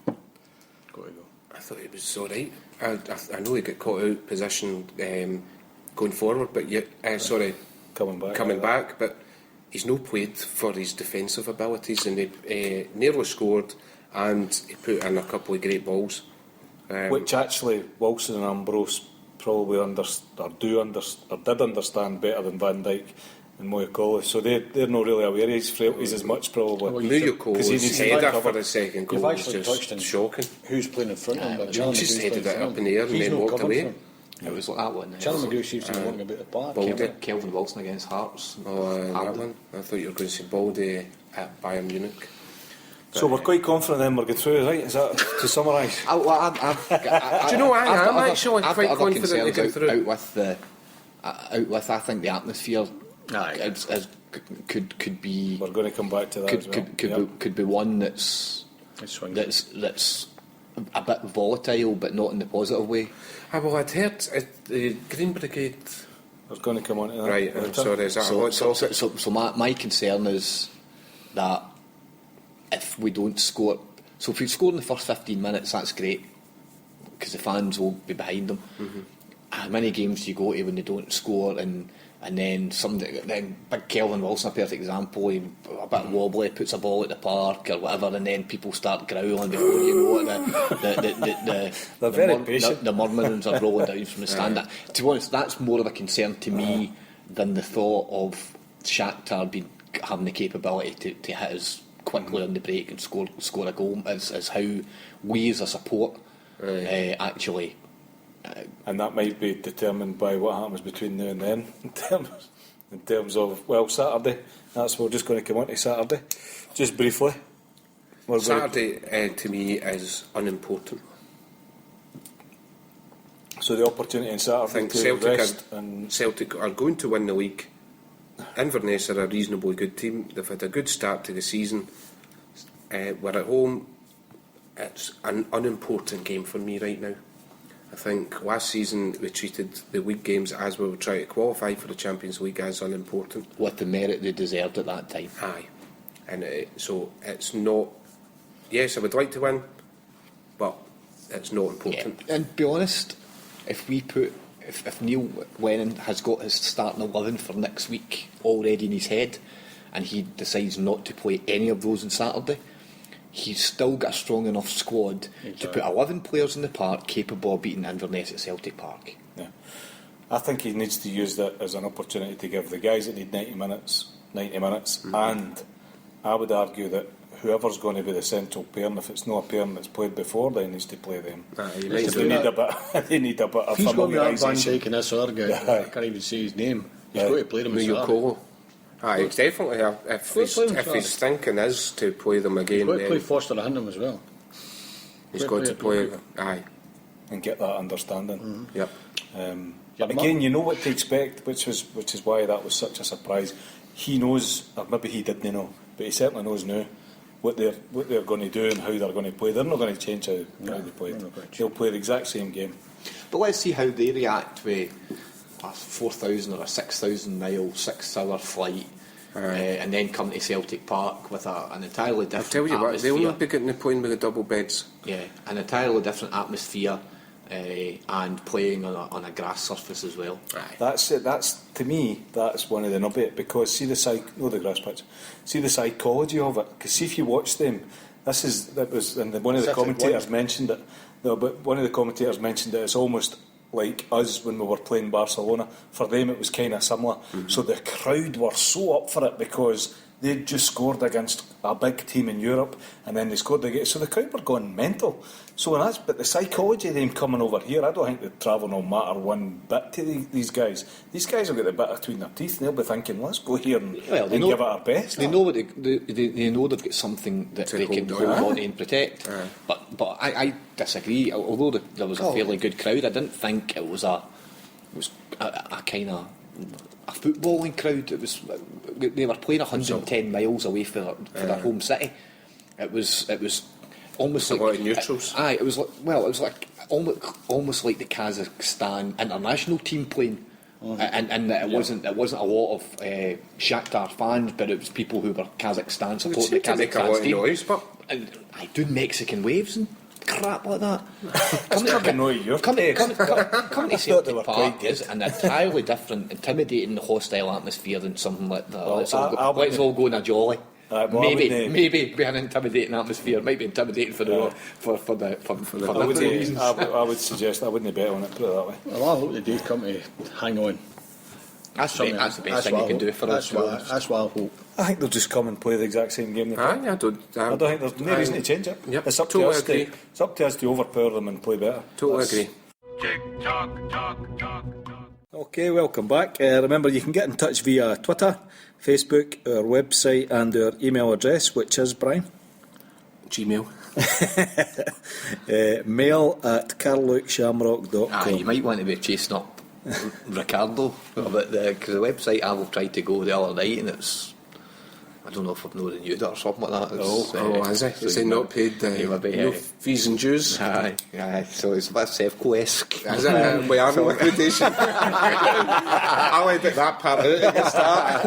I thought he was all right. I know he got caught out position going forward, but coming back. But he's no played for his defensive abilities, and he nearly scored, and he put in a couple of great balls. Which actually Wilson and Ambrose probably did understand better than Van Dijk and Moyakolo. So they're not really aware of his frailties as much probably. Newco's header for the second goal You've was actually touched just on shocking. who's playing in front of him. But He Charlie just McGrew's headed playing it in up front in the air of and him. then He's walked not covering away. for him. It was like that one. Charlie McGrew seems to be walking a bit apart. Baldy. Kelvin Wilson against Hearts. That one. I thought you were going to say Baldy at Bayern Munich. So we're quite confident then we're going through, right? Is that to summarise? Do you know, I am actually quite confident they get through. Out with, I think the atmosphere Aye. could be We're going to come back to that as well. could be one that's a bit volatile, but not in the positive way. Well, I'd heard the Green Brigade. I was going to come on to that. Right, I'm later. sorry, is that a hot topic? So my concern is that if we don't score. So if we score in the first 15 minutes, that's great, because the fans will be behind them. How many games do you go to when they don't score, and then then big Kelvin Wilson, a perfect example, he, a bit wobbly, puts a ball at the park or whatever, and then people start growling before you know it. They're very patient. The murmurings are rolling down from the stand. To be honest, that's more of a concern to me than the thought of Shakhtar having the capability to hit us quickly on the break and score a goal. Is how we as a support actually. And that might be determined by what happens between now and then in terms of, well, Saturday. That's we're just going to come on to Saturday. Just briefly. Saturday to me is unimportant. So the opportunity on Saturday I think to Celtic are going to win the league. Inverness are a reasonably good team. They've had a good start to the season. We're at home. It's an unimportant game for me right now. I think last season we treated the league games as we were trying to qualify for the Champions League as unimportant. With the merit they deserved at that time. Aye. And so it's not... Yes, I would like to win, but it's not important. Yeah. And to be honest, if Neil Lennon has got his starting 11 for next week already in his head, and he decides not to play any of those on Saturday, he's still got a strong enough squad to put 11 players in the park capable of beating Inverness at Celtic Park. Yeah. I think he needs to use that as an opportunity to give the guys that need 90 minutes, and I would argue that whoever's going to be the central pair, and if it's not a pair that's played before, then needs to play them. They need a bit of he's going to be Van familiarisation. Dijk and this other guy. I can't even say his name. He's got to play them. Newco. It's definitely if his thinking is to play them again, he's got to then play Foster Hindham as well. he's got to play. Aye, and get that understanding. yep. Again, you know what to expect, which is why that was such a surprise. He knows, or maybe he didn't know, but he certainly knows now what they're going to do and how they're going to play. They're not going to change how they play. They'll play the exact same game. But let's see how they react with a 4,000 or a 6,000 mile, 6-hour flight, and then come to Celtic Park with an entirely different I'll tell you atmosphere. what, they'll not be getting the point with the double beds. Yeah, an entirely different atmosphere, and playing on a grass surface as well. That's it. That's, to me, that's one of the nub it, because see the grass pitch. See the psychology of it. Because see, if you watch them, one of the commentators mentioned it. No, but one of the commentators mentioned that it's almost like us when we were playing Barcelona. For them, it was kind of similar. So the crowd were so up for it because they'd just scored against a big team in Europe, and then they scored again. So the crowd were going mental. So but the psychology of them coming over here, I don't think the travel will matter one bit to these guys. These guys will get the bit between their teeth, and they'll be thinking, let's go here and give it our best. They know they know they've got something that they can hold on to and protect. But I disagree. Although there was a fairly good crowd, I didn't think it was a kind of a footballing crowd. They were playing 110 miles away from their home city. It was almost a like lot of neutrals. It was like almost like the Kazakhstan international team playing, and it wasn't a lot of Shakhtar fans, but it was people who were Kazakhstan supporting the Kazakhstan team. Noise, but and I do Mexican waves and crap like that. Come to Celtic Park is an entirely different, intimidating, hostile atmosphere than something like that. Let's all go in a jolly. Maybe be an intimidating atmosphere. Might be intimidating for different reasons. I would suggest I wouldn't bet on it. Put it that way. Well, I hope they do come to hang on. That's the best thing you can do for us. That's what I hope. I think they'll just come and play the exact same game. I don't think there's no reason to change it. Yep, It's up totally to us to overpower them and play better. Totally agree. Tick tock, talk, talk. Okay, welcome back. Remember, you can get in touch via Twitter, Facebook, our website, and our email address, which is, Brian? Gmail. mail@carlukshamrock.com. You might want to be chasing up Ricardo, but because the website I tried to go the other night and it's I don't know if I've not renewed it or something like that. Is he? Is he not paid no fees and dues? Aye, so it's a bit Sevco-esque. Is it? We are in liquidation. I like that part out at the start.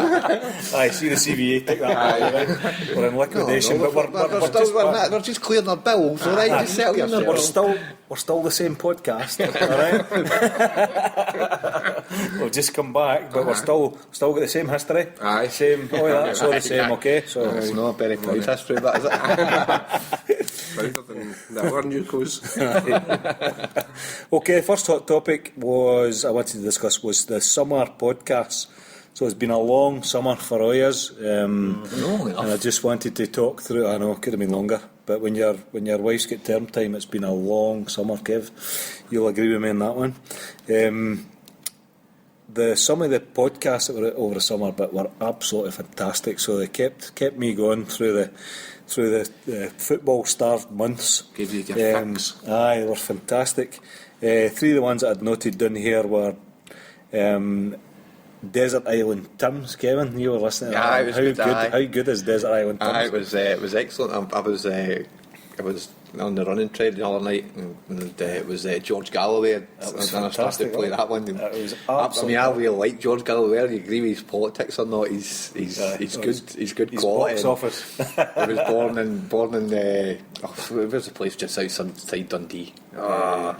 Aye, see the CVA take that out, right? We're in liquidation, but we're just clearing our bills, alright? Just settle yourself. We're still the same podcast, alright? We've just come back, but we're still got the same history. Aye. Same, that's all the same, okay? So it's not a very proud history, that is it? Prouder than the other Newcos. Okay, first hot topic I wanted to discuss was the summer podcast. So it's been a long summer for all yous, and I just wanted to talk through. I know it could have been longer, but when your wife's got term time, it's been a long summer, Kev. You'll agree with me on that one. Some of the podcasts that were over the summer but were absolutely fantastic. So they kept me going through the football starved months. Gave you your fix. Aye, they were fantastic. 3 of the ones that I'd noted down here were Desert Island Tim's. Kevin, you were listening to that. How good is Desert Island Tim's? It was excellent. I was on the running train the other night, and it was George Galloway. And I started playing that one. It was I really like George Galloway. Whether you agree with his politics or not, he's good. He's good quality. Box office. He was born in where's the place just outside Dundee? Little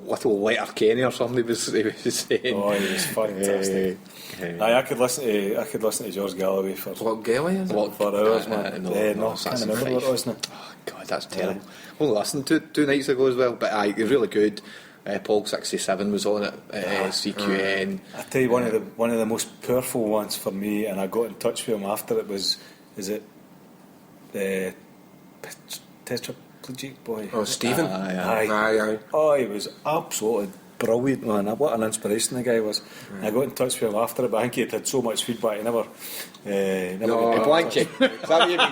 Letterkenny or something. He was saying. Oh, he was fantastic. I could listen to George Galloway for What Galloway is it? for hours, man. No, I can't remember what it was now. Oh God, that's terrible. Only listened to 2 nights ago as well, but it was really good. Paul 67 was on it. CQN. I tell you, one of the most powerful ones for me, and I got in touch with him after it was, is it the tetraplegic boy? Oh, Stephen. Aye. Oh, he was absolutely brilliant, man. What an inspiration the guy was. I got in touch with him after it, but I think he'd had so much feedback he never No, blank check. Is that what you mean?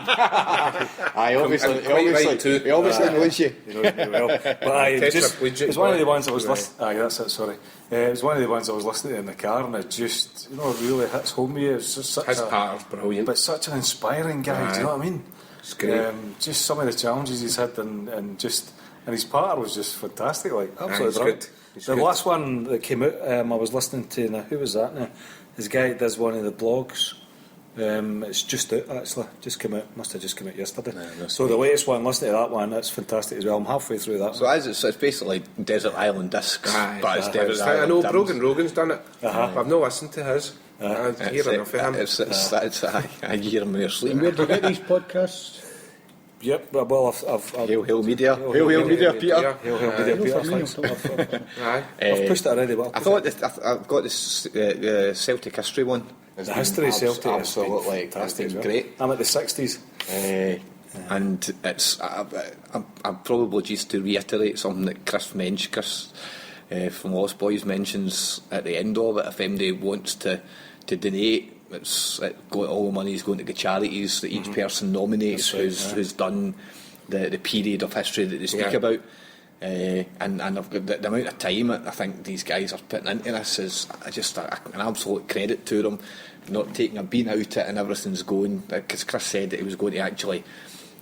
He obviously knows you. He knows me well. But it's one of the ones I was listening. Aye, that's it. Sorry, it was one of the ones I was listening to in the car, and it just really hits home with you. It's just such His part is brilliant, but such an inspiring guy. Do you know what I mean? It's great. Just some of the challenges he's had, and his part was just fantastic. Like absolutely brilliant. The last one that came out, I was listening to. Now, who was that? Now, this guy does one of the blogs. It's just out actually. Just came out. Must have just come out yesterday. So the latest one, listen to that one. That's fantastic as well. I'm halfway through that. So it's basically Desert Island Discs, but it's Desert Island. I know Rogan's done it. I've not listened to his. I hear enough of him. I hear him in your sleep. Where do you get these podcasts? Yep. Well, I've Hail Media. Hail Media, Peter. Hail Media, Peter. Thanks. I've pushed it already. But I've got this Celtic history one. The history of Celtic is absolutely fantastic. It's great. I'm at the 60s. And it's I'm probably just to reiterate something that Chris from Lost Boys mentions at the end of it. If anybody wants to donate, all the money is going to the charities that each person nominates who's done the period of history that they speak about. And I've got the amount of time I think these guys are putting into this is just an absolute credit to them, not taking a bean out it and everything's going, because Chris said that he was going to actually,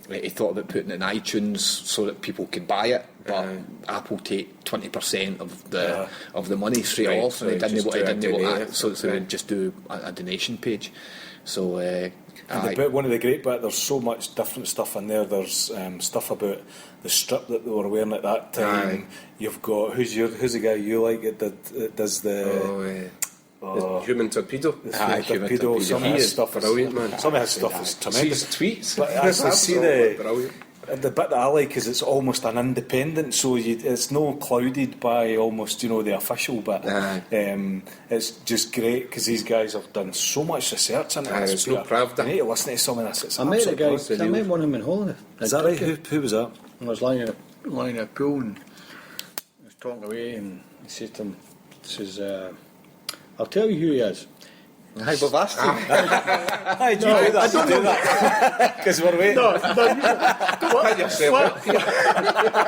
he thought about putting it in iTunes so that people could buy it, but Apple take 20% of the money straight off, and they didn't want that, so they would just do a donation page. So one of the great bits, there's so much different stuff in there. There's stuff about the strip that they were wearing at that time. You've got who's the guy you like that does the Human Torpedo. Human Torpedo. Some of his stuff brilliant, man. Some of his stuff is tremendous. Tweets. But actually, see the bit that I like is it's almost an independent, so it's no clouded by almost the official bit. It's just great because these guys have done so much research into this. It's no Pravda. You need to listen to some of this. It's I met the guy. I met one of them in Holland. Is that right? Who was that? I was lying in a pool and he was talking away, and he said to him, I'll tell you who he is. Hi, Bob Aston. Hi, do you do that? I don't do that. Because we're waiting. What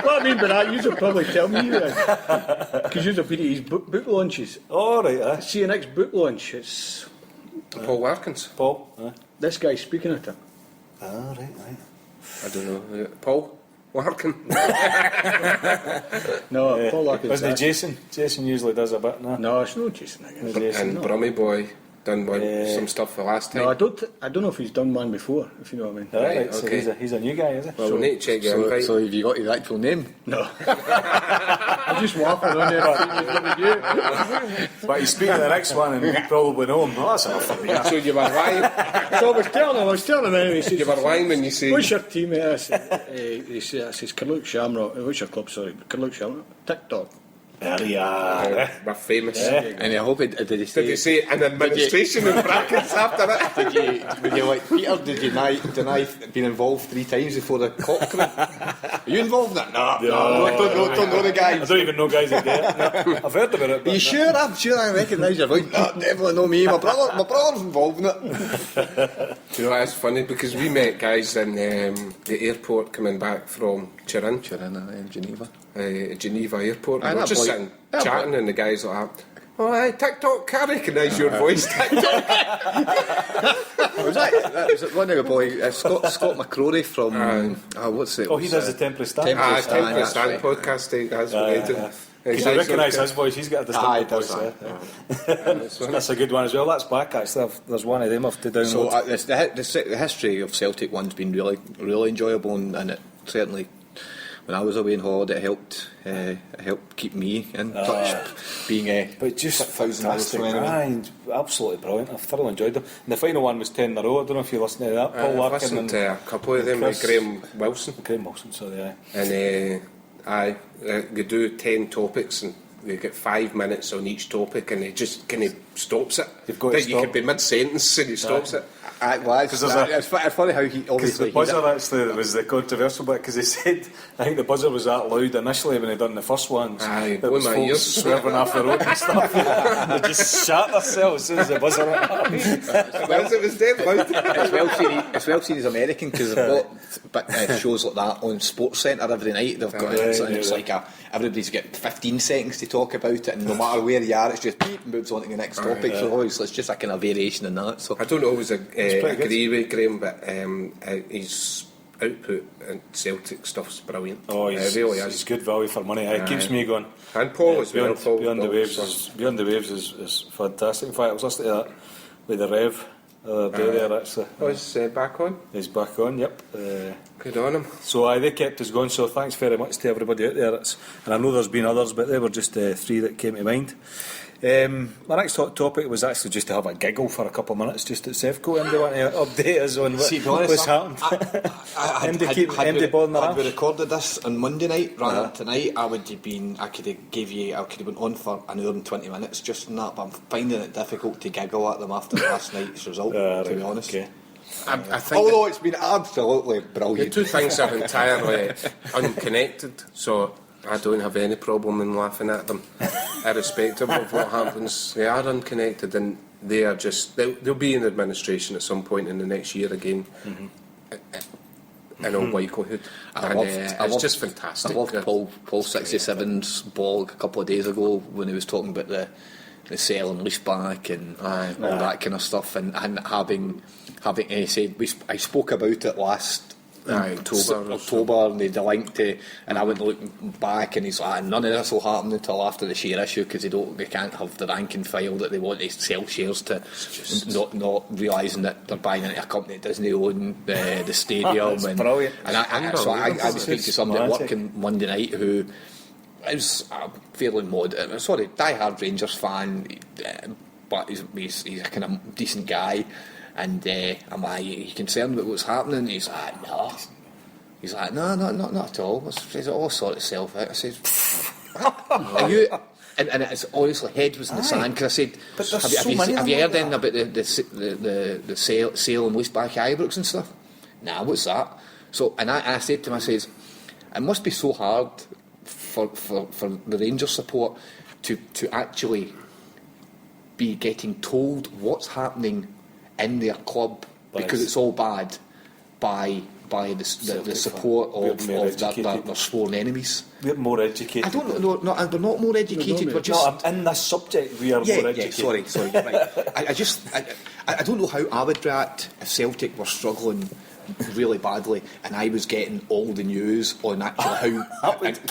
I mean by that, you'll probably tell me who he is. Because you'll have been at his book launches. All right. See, your next book launch, it's Paul Larkins. Paul. This guy's speaking at him. Ah, right. I don't know. Paul Larkin. No, Paul Larkins. Wasn't it Jason? Jason usually does a bit, no? No, it's not Jason, I guess. And Brummy Boy done some stuff the last time. No, I don't know if he's done one before, if you know what I mean. Right, so okay. he's a new guy, is he? Well, we'll need to check your invite. So have you got his actual name? No. I'm just waffling on there. But he's speaking to the next one and you probably know him. Oh, that's enough for me. So you were lying. So I was telling him anyway. He says, You were lying when you say. what's your team? I says, Carluke Shamrock. What's your club, sorry? Carluke Shamrock. Tic Talk. There you are. We're famous. And I hope did he say? Did you say an administration in brackets after it? Did you like Peter? Did you deny being involved 3 times before the cock crew? Are you involved in that? No, don't know the guys. I don't even know guys that do it. No, I've heard about it. Are you sure? I'm sure I recognise your voice. No, definitely know me. My brother's involved in it. Do you know that's funny because we met guys in the airport coming back from Turin, in Geneva. Geneva airport. Aye, We were that just boy- sitting that chatting, and the guys like, "Oh, aye, Tic Talk, I recognise your voice, Tic Talk." Was that one of the boy Scott McCrory from what's it? Oh, he does the Temporary Stand. Temporary Stand, Temporary that's Stand right. podcast. That's what yeah. Because I recognise his voice, he's got a Aye, distinct does voice. that, That's a good one as well. That's back actually. There's one of them I've to download. So the history of Celtic one's been really enjoyable, and it certainly, when I was away on holiday, it helped keep me in touch. Being But just 6,000 hours fantastic. from anyway. Aye, absolutely brilliant. I've thoroughly enjoyed them. And the final one was 10 in a row. I don't know if you listened to that. Paul I've Larkin listened and to a couple of them, Chris- Graham Wilson. Graham Wilson, sorry, aye. And they do 10 topics and they get 5 minutes on each topic, and he just kind of stops it. You've got to You stop. could be mid-sentence and he stops it. It's funny how he Because obviously the buzzer actually was the controversial bit, because he said, I think the buzzer was that loud initially when he done the first ones. Aye, It was blew my folks ears. swerving off the road and stuff. They just shat themselves as soon as the buzzer went up. It was dead loud. it's well seen as American, because they've got shows like that on Sports Centre every night. They've got Right, it, and it's yeah. like everybody's got 15 seconds to talk about it, and no matter where you are, it's just beep and moves on to the next topic. So obviously it's just a kind of variation in that. So I don't always pretty good. agree with Graham, but his output and Celtic stuff's brilliant. Oh, It really he's is. good value for money. It keeps me going. And Paul as well. Beyond the Paul, Waves so- Beyond the Waves is fantastic. In fact, I was listening to that with the Rev the other day there, actually. Oh, he's back on. He's back on, yep. Good on him. So they kept us going, so thanks very much to everybody out there. And I know there's been others, but they were just 3 that came to mind. My next topic was actually just to have a giggle for a couple of minutes, just at Sevco, and they want to update us on what's happened. Had we recorded this on Monday night rather than tonight, I could have been on for an hour and 20 minutes just on that, but I'm finding it difficult to giggle at them after last night's result, to be honest. Okay. I think Although it's been absolutely the brilliant. two things are entirely unconnected, so I don't have any problem in laughing at them, irrespective of what happens. They are unconnected, and they are just they'll be in administration at some point in the next year again, in all likelihood. It's just fantastic. I loved Paul 67's blog a couple of days ago when he was talking about the sell and lease back and all that kind of stuff, and having he said I spoke about it last October, and they linked to, and I went looking back, and he's like, none of this will happen until after the share issue, because they can't have the rank and file that they want to sell shares to, not realising that they're buying into a company that doesn't own the stadium. That's and brilliant. And I was speaking to somebody at work on Monday night who is a fairly die-hard Rangers fan, but he's a kind of decent guy. And I'm like, are you concerned about what's happening? And he's like, no. He's like, no, not at all. I says, it all sort itself out. I says, are you... And it's honestly, head was in the sand, because I said, But there's have you heard anything about the sale and lease back Ibrox and stuff? Nah, what's that? So, and I said to him, I says, it must be so hard for the Rangers support to actually be getting told what's happening in their club, because it's all bad, by the support of their sworn enemies. We're more educated. I don't know. No, we're not more educated. We're just in this subject we are more educated. Sorry. Right. I don't know how I would react if Celtic were struggling really badly and I was getting all the news on actually how. But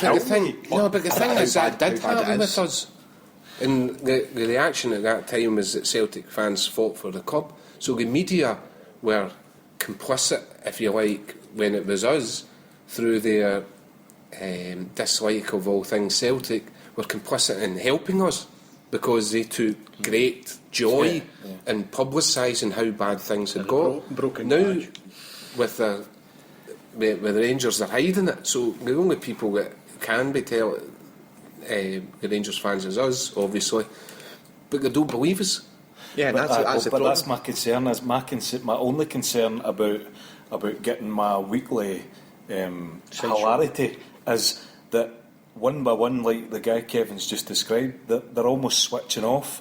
the thing is that did happen with us. And the reaction at that time was that Celtic fans fought for the club. So the media were complicit, if you like, when it was us, through their dislike of all things Celtic, were complicit in helping us because they took great joy in publicising how bad things had got. Broken now, badge. with the Rangers, they're hiding it. So the only people that can be the Rangers fans is us, obviously, but they don't believe us. Yeah, that's the but problem. that's my concern. My only concern about getting my weekly hilarity is that one by one, like the guy Kevin's just described, they're almost switching off,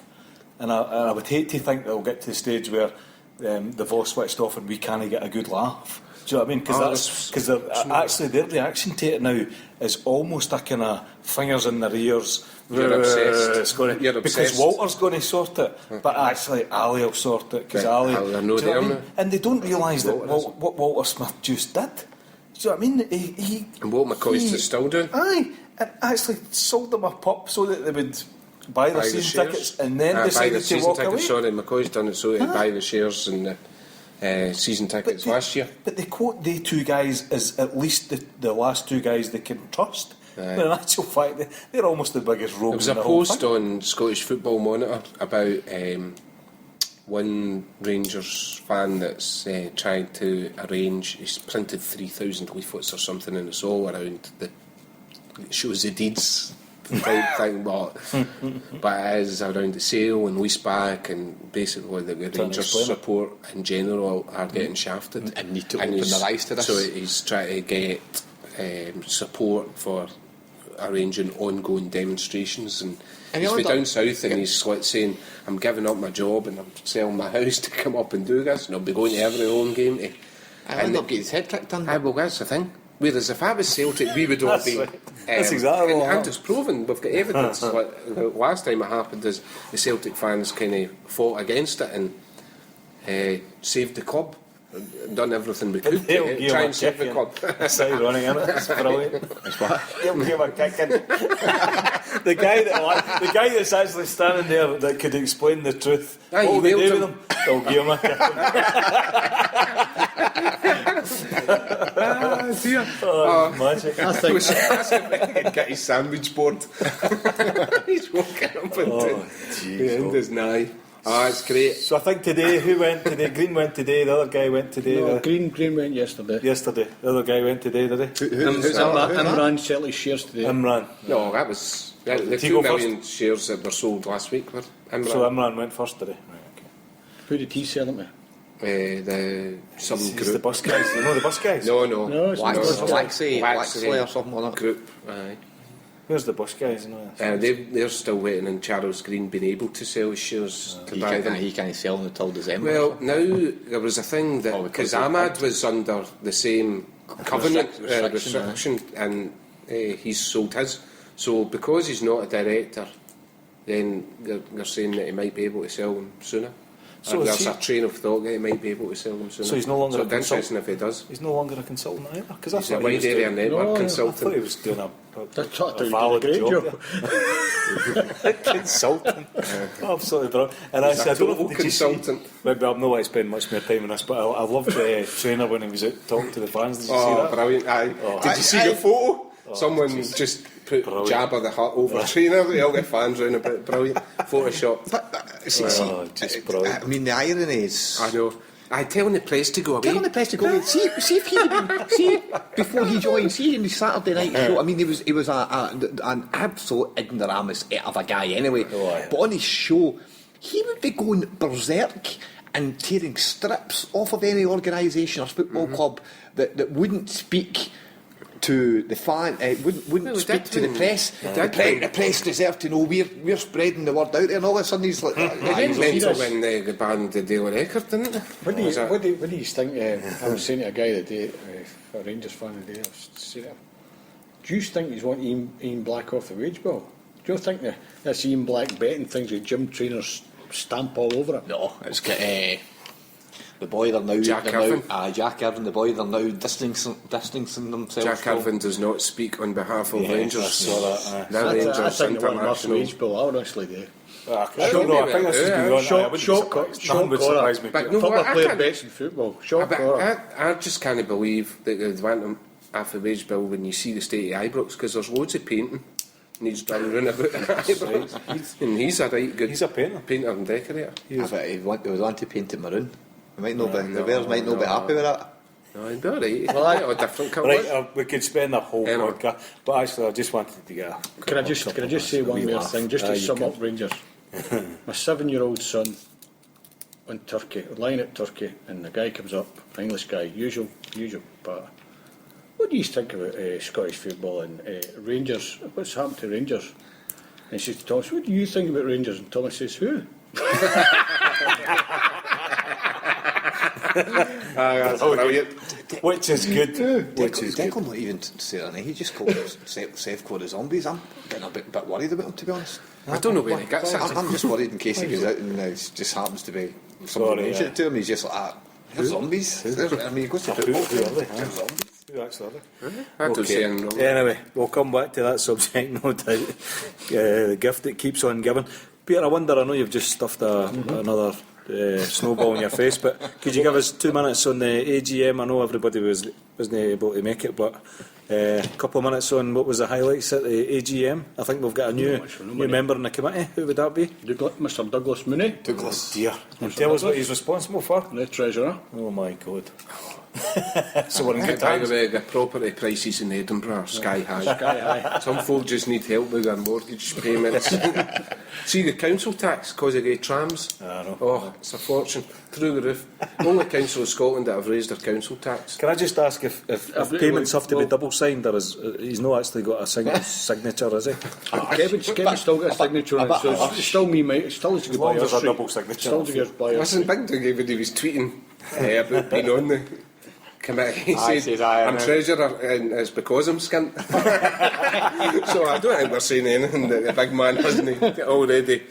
and I would hate to think they'll get to the stage where they've all switched off and we can't get a good laugh. Do you know what I mean? Because actually their reaction to it now is almost a kind of fingers in their ears. You're obsessed. It's gonna, You're because obsessed. Walter's going to sort it, but actually Ali will sort it because Right, Ali. they're do no you know what I there mean? now. And they don't realise that Walter what Walter Smith just did. Do you know what I mean? He And what McCoy's is still doing. Aye, and actually sold them a pup so that they would buy their season tickets and then buy the decided to season walk tickets. away. Sorry, McCoy's done it so to buy the shares and the season tickets last year. But they quote the two guys as at least the last two guys they can trust. Aye. When in actual fact, they're almost the biggest rogues. There was a in the whole post thing. on Scottish Football Monitor about one Rangers fan that's trying to arrange. He's printed 3,000 leaflets or something, and it's all around it shows the deeds type thing, but it is around the sale and lease back, and basically the Rangers explain it. support in general are getting shafted And need to open he's- their eyes to this. So he's trying to get support for arranging ongoing demonstrations, and he's you been know down that- south and he's like saying, I'm giving up my job and I'm selling my house to come up and do this, and I'll be going to every home game to, I end up getting his head kicked in. well, that's the thing. Whereas if I was Celtic, we would all be. That's exactly what and happened. it's proven. We've got evidence. Like, the last time it happened is the Celtic fans kind of fought against it and saved the club. Done everything we could They'll to give try him and a save the kick club. It's ironic, isn't it? It's brilliant. It's what? They'll give him a kick in. the guy that's actually standing there that could explain the truth. Aye, what will they he do nailed with him? They'll give him a kick. Magic. I think He'd get his sandwich board. He's walking up and the end is nigh. It's great. So I think today, who went today? Green went today, the other guy went today. no, Green went yesterday. Yesterday. The other guy went today, did he? Imran Celtic shares today. Imran. No, that was the Did he 2 go million shares that were sold last week were Imran. So Imran went first today. Right, okay. Who did he sell them to? Some He's group. the bus guys. You know the bus guys? No, No, it's not. Waxley or something like that. Group. Aye. Where's the bus guys? You know, They're still waiting on Charles Green being able to sell his shares to buy them. He can't sell them until December. Well, now there was a thing that because Ahmad was under the same covenant restriction, and he's sold his. So because he's not a director, then they're saying that he might be able to sell them sooner. So There's is a he- train of thought that he might be able to sell them sooner. So he's no longer So a it's interesting if he does. He's no longer a consultant either. Because He's a wide area network No, I consultant. thought he was doing a valid job. Consultant. Absolutely brilliant. And He's actually, a I don't know total if did you see- consultant. Maybe I'm not going to spend much more time on this, but I loved the trainer when he was out talking to the fans. Did you see Oh, that? brilliant! Aye. Did you see the photo? Someone just put Brilliant. Jabba the Hutt over trainer. All the fans round about. Brilliant. Photoshop. Just brilliant. I mean, the irony is. I know. I telling the press to go away. Get on the press to go away. See if he before he joined. See in the Saturday night show. I mean, he was an absolute ignoramus of a guy anyway. Oh, aye. But on his show, he would be going berserk and tearing strips off of any organisation or football club that wouldn't speak to the fan, wouldn't Well, he speak did to the when- press. he The did press deserve to know we're spreading the word out there, and all of a sudden he's like, He's mental when they banned the Daily Record, didn't it? What do Was that- you think? I was saying to a guy the day, a Rangers fan the day, I was saying to him, do you think he's wanting Ian Black off the wage bill? Do you think this Ian Black betting things with gym trainers stamp all over it. No, it's got the boy they're now. Jack Irvine. Jack Irvine, the boy they're now distancing themselves Jack from. Irvine does not speak on behalf of Yeah, Rangers. I saw that. They're I Rangers think they want Mark international. wage bill, I honestly do. I don't know. I think this has been on. I wouldn't be surprised. Nothing would surprise me. But no, Football I player can't- bets in football. Shot caller. I just can't believe that they'd want him off the wage bill when you see the state of Ibrox, because there's loads of painting needs done round about Ibrox. And he's a right good He's a painter. and decorator. He was on to paint it maroon. The Bears might not be happy with that. No, he'd be alright. Well, a different colours. Right, we could spend the whole Anyway. podcast, but actually, I just wanted to get. Can I just say one more thing, just to sum up Rangers? My 7-year-old son went Turkey, lying at Turkey, and the guy comes up, an English guy, usual, but what do you think about Scottish football and Rangers? What's happened to Rangers? And she says to Thomas, what do you think about Rangers? And Thomas says, who? Which is good. Which is good. Declan not even say that. He just called Safeco the zombies. I'm getting a bit worried about him, to be honest. I don't know where he gets it. I'm just worried in case he goes out and it just happens to be somebody mentioned it to him. He's just like, they're zombies. I mean, he goes to football. Who are they? Zombies. Who actually are they? I don't say anything wrong. Anyway, we'll come back to that subject, no doubt. The gift that keeps on giving. Peter, I wonder, I know you've just stuffed another snowball in your face, but could you give us 2 minutes on the AGM? I know everybody wasn't able to make it, but a couple of minutes on what was the highlights at the AGM. I think we've got a new member in the committee. Who would that be? Mr. Douglas Mooney, Douglas. Dear. And tell us what he's responsible for. the treasurer. Oh my God. So we're in good By the times. way, the property prices in Edinburgh are sky high. Sky high. Some folk just need help with their mortgage payments. See the council tax because of the trams? I know. Oh, it's a fortune. Through the roof. Only council in Scotland that have raised their council tax. Can I just ask if payments have to be double signed, or he's not actually got a signature, is he? Kevin's still got a signature on it, so it's still me, mate. It's still as As long as there's a double signature. Still as good by Listen, Big Doug, when he was tweeting about being on the committee, he Aye, said, says aye, I'm I know. treasurer and it's because I'm skint. So I don't think we're saying anything that the big man hasn't already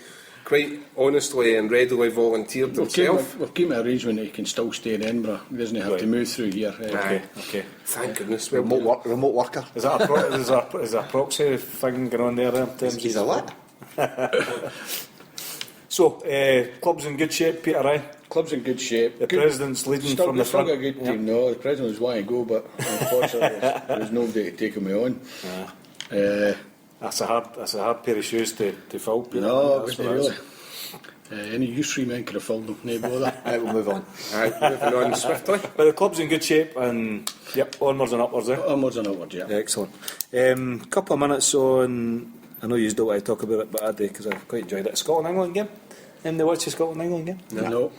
quite honestly and readily volunteered himself. We've kept an arrangement that he can still stay in Edinburgh. He doesn't have to move through here. Aye. Okay. Thank goodness. Well, Remote worker. Is that is a proxy thing going on there in terms He's of a what? So, club's in good shape, Peter, Ryan. Club's in good shape. The president's leading Still, from the still front. got a good team. No, the president was wanting to go, but unfortunately there was nobody to take him on. That's a hard pair of shoes to fill, Peter. No, That's wasn't what it is. really. Any use three men could have filled them. No bother. Right, we'll move on. Right, moving on swiftly. But the club's in good shape, and yep, onwards and upwards. Onwards and upwards, yeah. Excellent. Couple of minutes on. I know you don't want to talk about it, but I do because I quite enjoyed it. Scotland England game. They watch the Scotland England game. No.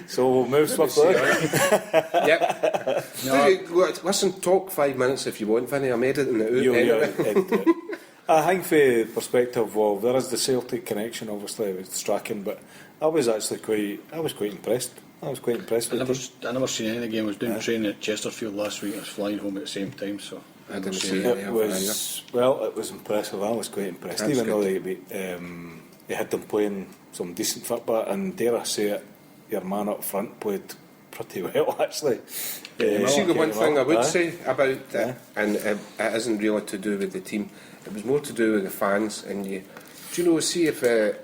So we'll move swiftly. Yep. Listen, talk 5 minutes if you want, Vinny. I'm editing it out anyway. I think from the perspective of there is the Celtic connection, obviously with Strachan, but I was quite impressed. I was quite impressed with it. I never seen any of the game. I was doing training at Chesterfield last week. I was flying home at the same time, so I didn't see It was impressive. I was quite impressed, That's even though good. they had them playing some decent football, and dare I say it, your man up front played pretty well actually. See, the one thing I would Aye. say about that, and it isn't really to do with the team, it was more to do with the fans. And do you know, see if the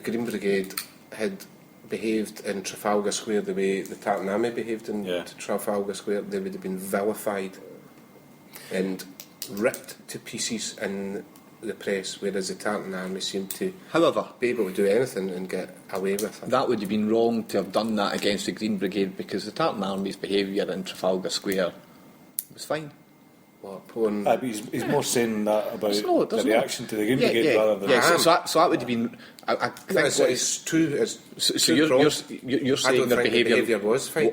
Green Brigade had behaved in Trafalgar Square the way the Tartan Army behaved in Trafalgar Square, they would have been vilified and ripped to pieces in the press, whereas the Tartan Army seemed to However, be able to do anything and get away with it. that would have been wrong to have done that against the Green Brigade, because the Tartan Army's behaviour in Trafalgar Square was fine. But he's more saying that about the There's reaction to the Green Brigade rather than so that would have been. I think It's two. so you're saying their behaviour was fine.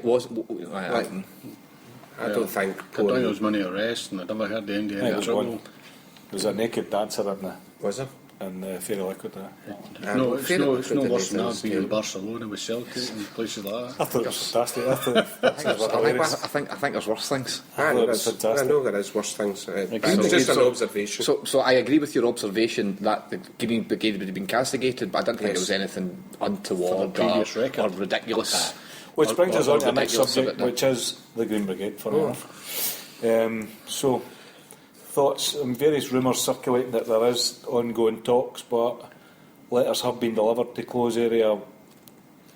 I don't think. Cardona was money arrest, and I never heard the end of I think any there was trouble. one. There was a naked dancer in the Was there? and Fairy Liquid. No, it's no worse than Nathan's that being in game. Barcelona with Celtic and places like that. I thought it was fantastic. I think there's worse things. I thought it was fantastic. know there is worse things. But Green it's just an Brigade, observation. So I agree with your observation that the Green Brigade would have been castigated, but I didn't think Yes. there was anything untoward For the previous or record. ridiculous. Which brings us on to the next ridiculous subject, about that. which is the Green Brigade, for enough. So, thoughts and various rumours circulating that there is ongoing talks, but letters have been delivered to close area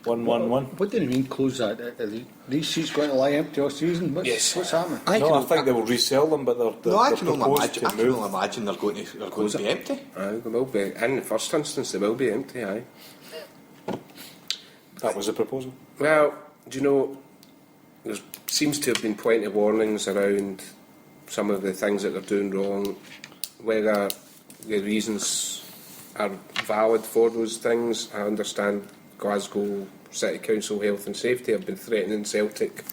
111. What do you mean close that? Are these seats going to lie empty all season? What's happening? I think they will resell them, but they're No, I they're can only proposed imagine. I to can move. only imagine they're going to be empty. Aye, they will be. In the first instance, they will be empty. Aye. That was the proposal. Well, do you know, there seems to have been plenty of warnings around some of the things that they're doing wrong. Whether the reasons are valid for those things, I understand Glasgow City Council Health and Safety have been threatening Celtic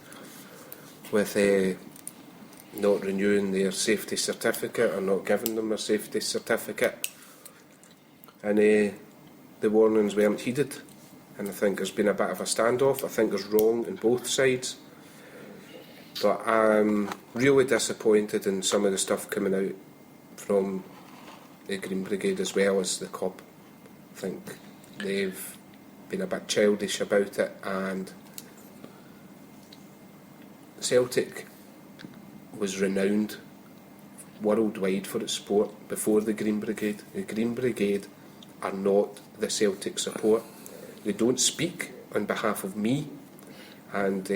with not renewing their safety certificate or not giving them a safety certificate. And the warnings weren't heeded. And I think there's been a bit of a standoff. I think there's wrong on both sides. But I'm really disappointed in some of the stuff coming out from the Green Brigade as well as the club. I think they've been a bit childish about it, and Celtic was renowned worldwide for its sport before the Green Brigade. The Green Brigade are not the Celtic support. They don't speak on behalf of me, and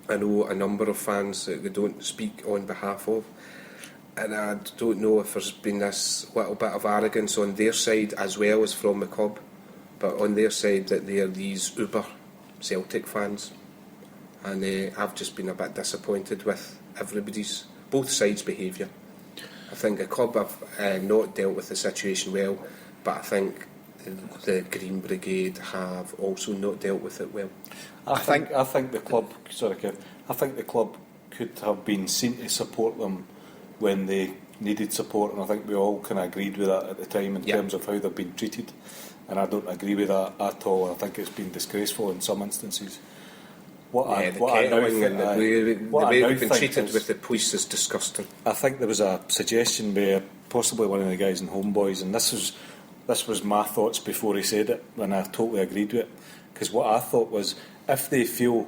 I know a number of fans that they don't speak on behalf of, and I don't know if there's been this little bit of arrogance on their side as well as from the club, but on their side that they are these uber Celtic fans, and I've just been a bit disappointed with both sides' behaviour. I think the club have not dealt with the situation well, but I think the Green Brigade have also not dealt with it well. I think the club. Sorry, Kev. I think the club could have been seen to support them when they needed support, and I think we all kind of agreed with that at the time in terms of how they've been treated. And I don't agree with that at all. I think it's been disgraceful in some instances. The way we've been treated with the police is disgusting. I think there was a suggestion by possibly one of the guys in Homeboys, and this was my thoughts before he said it, and I totally agreed with it. Because what I thought was, if they feel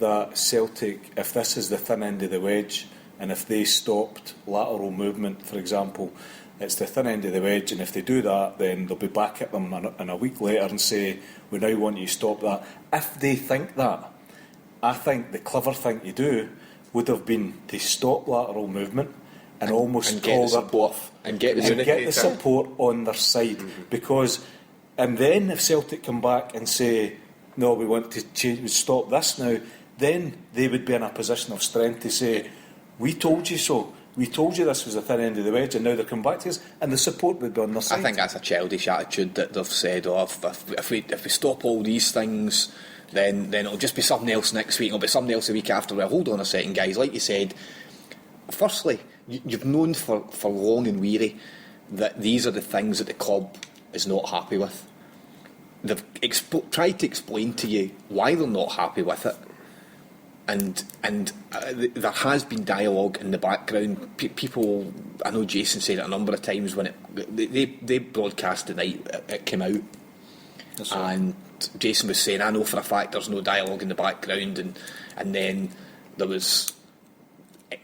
that Celtic, if this is the thin end of the wedge, and if they stopped lateral movement, for example, it's the thin end of the wedge, and if they do that, then they'll be back at them and a week later and say, we now want you to stop that. If they think that, I think the clever thing to do would have been to stop lateral movement and almost call their bluff and get the support on their side. Because, and then if Celtic come back and say, no, we want to change, stop this now, then they would be in a position of strength to say, we told you so. We told you this was the thin end of the wedge, and now they're coming back to us, and the support would be on their side. I think that's a childish attitude that they've said, if we stop all these things, then it'll just be something else next week, it'll be something else the week after. Well, hold on a second, guys. Like you said, firstly, you've known for long and weary that these are the things that the club is not happy with. They've tried to explain to you why they're not happy with it, and there has been dialogue in the background. People, I know Jason said it a number of times when they broadcast the night it came out. That's right. And Jason was saying, I know for a fact there's no dialogue in the background, and then there was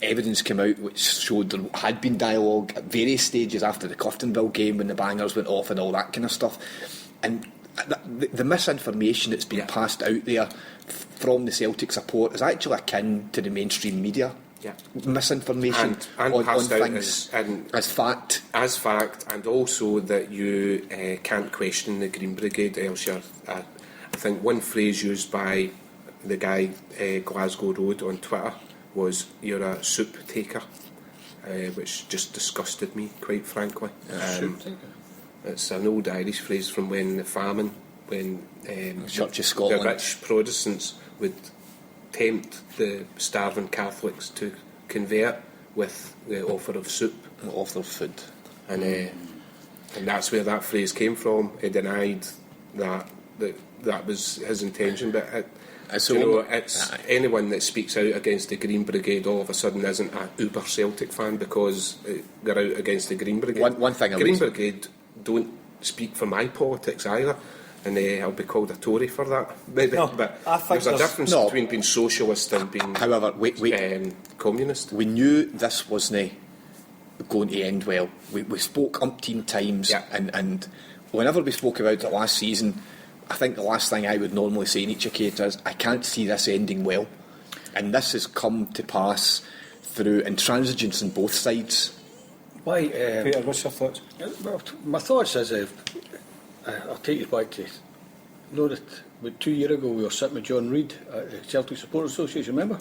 evidence came out which showed there had been dialogue at various stages after the Cliftonville game when the bangers went off and all that kind of stuff. And the misinformation that's been passed out there from the Celtic support is actually akin to the mainstream media. Yeah. Misinformation and on passed things as fact. As fact, and also that you can't question the Green Brigade, else I think one phrase used by the guy Glasgow Road on Twitter was, you're a soup taker, which just disgusted me, quite frankly. Soup taker? It's an old Irish phrase from when the famine, when Church of Scotland, the rich Protestants would tempt the starving Catholics to convert with the offer of soup. The offer of food. And And that's where that phrase came from. He denied that was his intention, but it's anyone that speaks out against the Green Brigade all of a sudden isn't a uber Celtic fan because they're out against the Green Brigade. One thing Green Brigade don't speak for my politics either, and I'll be called a Tory for that. But I think there's a difference between being socialist and being communist. We knew this wasn't going to end well. We spoke umpteen times, and whenever we spoke about it last season, I think the last thing I would normally say in each occasion is I can't see this ending well, and this has come to pass through intransigence on both sides. Why, Peter, what's your thoughts? well, my thoughts is I'll take you back to that about 2 years ago we were sitting with John Reid at the Celtic Supporters Association, remember?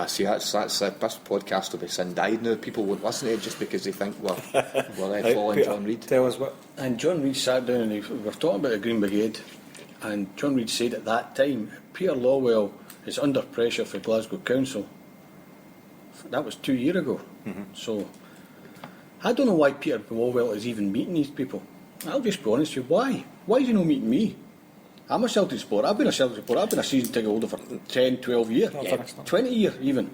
See, that's this podcast will be sin-died now. People won't listen to it just because they think we're following Peter, John Reid. Tell us what. And John Reid sat down and we were talking about the Green Brigade, and John Reid said at that time Peter Lawwell is under pressure for Glasgow Council. That was 2 years ago. So I don't know why Peter Lawwell is even meeting these people. I'll just be honest with you, why? Why is he not meeting me? I'm a Celtic supporter. I've been a Celtic supporter. I've been a season ticket holder for 10, 12 years. 20 years even.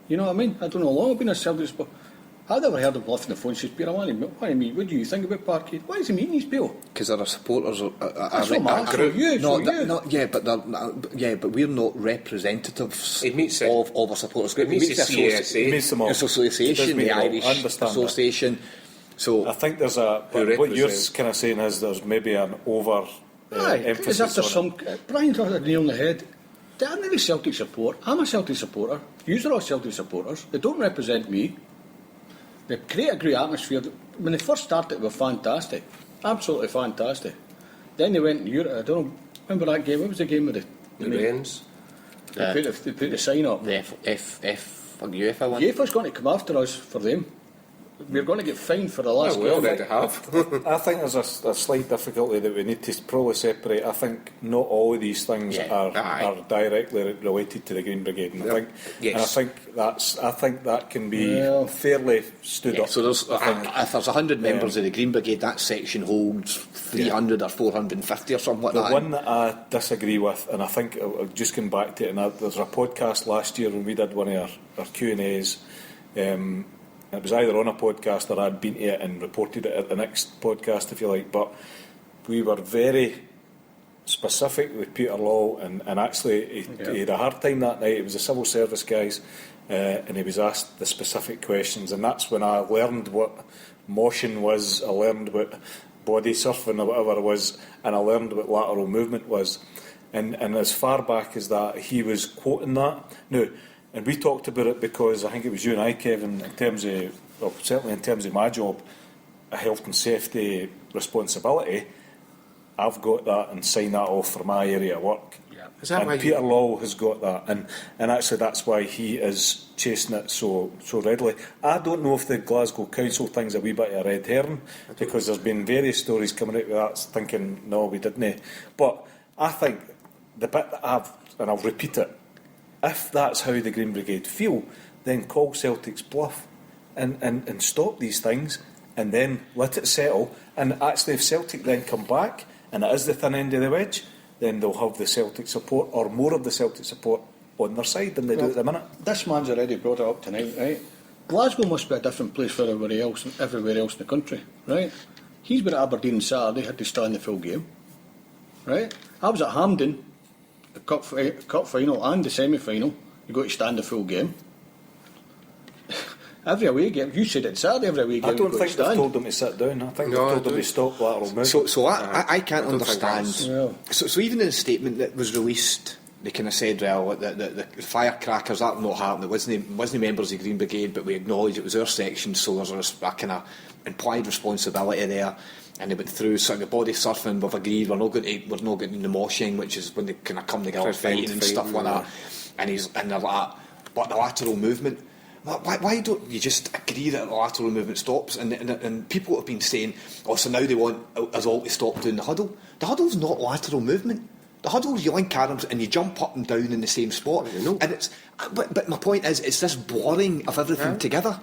You know what I mean? I don't know how long I've been a Celtic supporter. I've never heard him bluff on the phone and says, Peter, I want to meet. What do you think about Parkhead? Why is he meeting these people? Because they're supporters of That's not my group. But we're not representatives It meets of our supporters group. It meets the CSA. It meets them all. Association, the Irish Association. So I think there's what you're kind of saying is there's maybe an over because emphasis after on some Brian hit the nail on the head. They aren't really Celtic support. I'm a Celtic supporter. Yous are all Celtic supporters. They don't represent me. They create a great atmosphere. When they first started, they were fantastic, absolutely fantastic. Then they went in Europe. I don't know. Remember that game? What was the game with The Wrens. They put the sign up. the UEFA one. UEFA's going to come after us for them. We're going to get fined for the last We already have. I think there's a slight difficulty that we need to probably separate. I think not all of these things are directly related to the Green Brigade, and I think that can be fairly stood up. So there's if there's 100 members of the Green Brigade, that section holds 300 or 450 or something like that. The one that I disagree with, and I think I'll just come back to it, and there's a podcast last year when we did one of our Q&As. It was either on a podcast or I'd been to it and reported it at the next podcast, if you like. But we were very specific with Peter Law, and actually he had a hard time that night. It was the civil service guys, and he was asked the specific questions, and that's when I learned what motion was, I learned what body surfing or whatever it was, and I learned what lateral movement was. And as far back as that, he was quoting that. Now, and we talked about it because I think it was you and I, Kevin, in terms of, well, certainly in terms of my job, a health and safety responsibility, I've got that and sign that off for my area of work. Is that why Peter Law has got that, and actually that's why he is chasing it so readily. I don't know if the Glasgow Council thing's a wee bit of a red herring, because there's been various stories coming out with that thinking, no, we didn't. But I think the bit that I'll repeat it, if that's how the Green Brigade feel, then call Celtic's bluff and stop these things and then let it settle. And actually, if Celtic then come back and it is the thin end of the wedge, then they'll have the Celtic support, or more of the Celtic support, on their side than they do at the minute. This man's already brought it up tonight, right? Glasgow must be a different place for everywhere else in the country, right? He's been at Aberdeen on Saturday, had to stand the full game, right? I was at Hampden, the cup final and the semi-final. You got to stand the full game. Every away game, you said it Saturday, every away game. I don't think they've told them to sit down. I think they've told them to stop lateral movement. So I can't understand. Well, So even in the statement that was released, they kind of said, well, the firecrackers, that not happened. It wasn't members of the Green Brigade, but we acknowledge it was our section, so there's a kind of implied responsibility there. And they went through sort of body surfing. We've agreed we're not getting the moshing, which is when they kind of come together fighting and stuff like that. And they're like, but the lateral movement. Why don't you just agree that the lateral movement stops? And people have been saying, oh, so now they want us all to stop doing the huddle. The huddle's not lateral movement. The huddle, you link arms and you jump up and down in the same spot. And it's, but my point is, it's this blurring of everything together.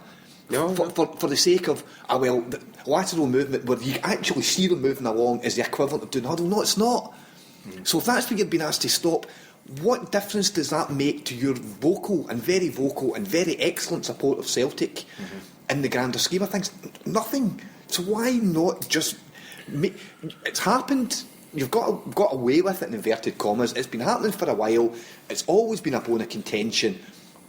No. For the sake of, the lateral movement where you actually see them moving along is the equivalent of doing huddle. No, it's not. So if that's what you're being asked to stop, what difference does that make to your vocal and very excellent support of Celtic in the grander scheme of things? Nothing. So why not just it's happened. You've got away with it in inverted commas. It's been happening for a while. It's always been a bone of contention.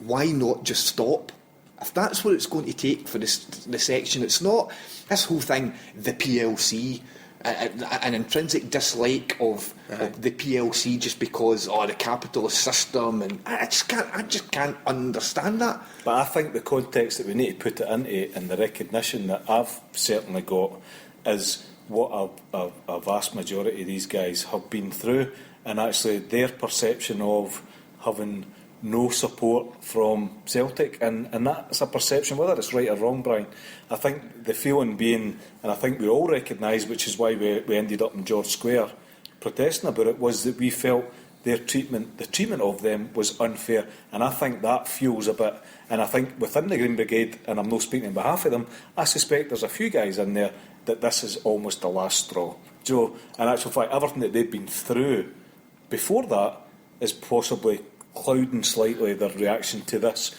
Why not just stop? If that's what it's going to take for the section, it's not this whole thing, the PLC, an intrinsic dislike of the PLC just because the capitalist system, and I just can't understand that. But I think the context that we need to put it into, and the recognition that I've certainly got, is what a vast majority of these guys have been through, and actually their perception of having no support from Celtic, and that's a perception, whether it's right or wrong, Brian. I think the feeling being, and I think we all recognise, which is why we ended up in George Square protesting about it, was that we felt the treatment of them was unfair, and I think that fuels a bit. And I think within the Green Brigade, and I'm not speaking on behalf of them, I suspect there's a few guys in there that this is almost the last straw. Joe, in actual fact, everything that they've been through before that is possibly clouding slightly their reaction to this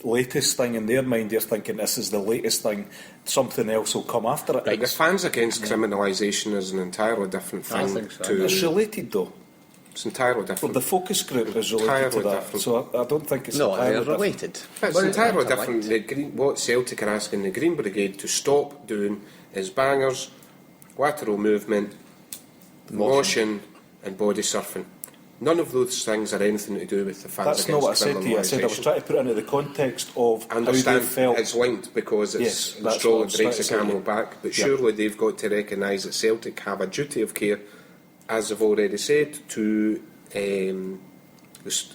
latest thing. In their mind, they're thinking this is the latest thing, something else will come after it. The fans against criminalisation is an entirely different thing. I think so. It's related though. It's entirely different. Well, the focus group is related to that, different. so I don't think it's No, entirely they're different. related. It's entirely different. What Celtic are asking the Green Brigade to stop doing is bangers, lateral movement, motion and body surfing. None of those things are anything to do with the fans That's against not what I said to you. I said I was trying to put it into the context of I how they understand felt. it's linked because it's Yes, the that's straw what I that was breaks the trying to say. camel back, but Yeah. surely they've got to recognise that Celtic have a duty of care, as I've already said, to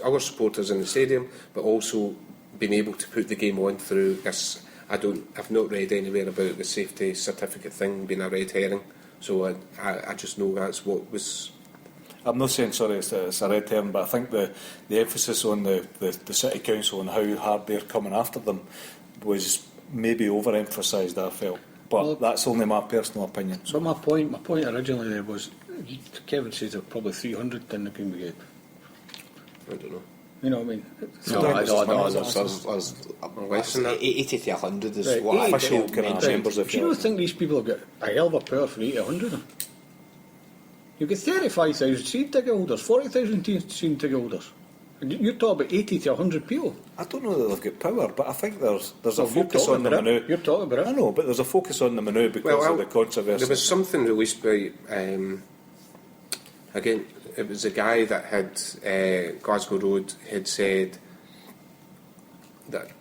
other supporters in the stadium, but also being able to put the game on through this. I've not read anywhere about the safety certificate thing being a red herring, so I just know that's what was. I'm not saying, sorry, it's a red herring, but I think the emphasis on the City Council and how hard they're coming after them was maybe overemphasised, I felt. But Well, that's only my personal opinion. But my point originally there was, Kevin says there are probably 300 in the Green Brigade. I don't know. You know what I mean? There's Less than that. 80 to 100 is Right, what I official think kind of mentioned. members, if Do you you not like. think these people have got a hell of a power for 80 to 100 of them? You've got 35,000 season ticket holders, 40,000 season ticket holders. And you talk about 80 to 100 people. I don't know that they've got power, but I think there's a Well, you're focus talking on them about it. now. You're talking about it. I know, but there's a focus on them now because of the controversy. There was something released by, again, it was a guy that had, Glasgow Road had said that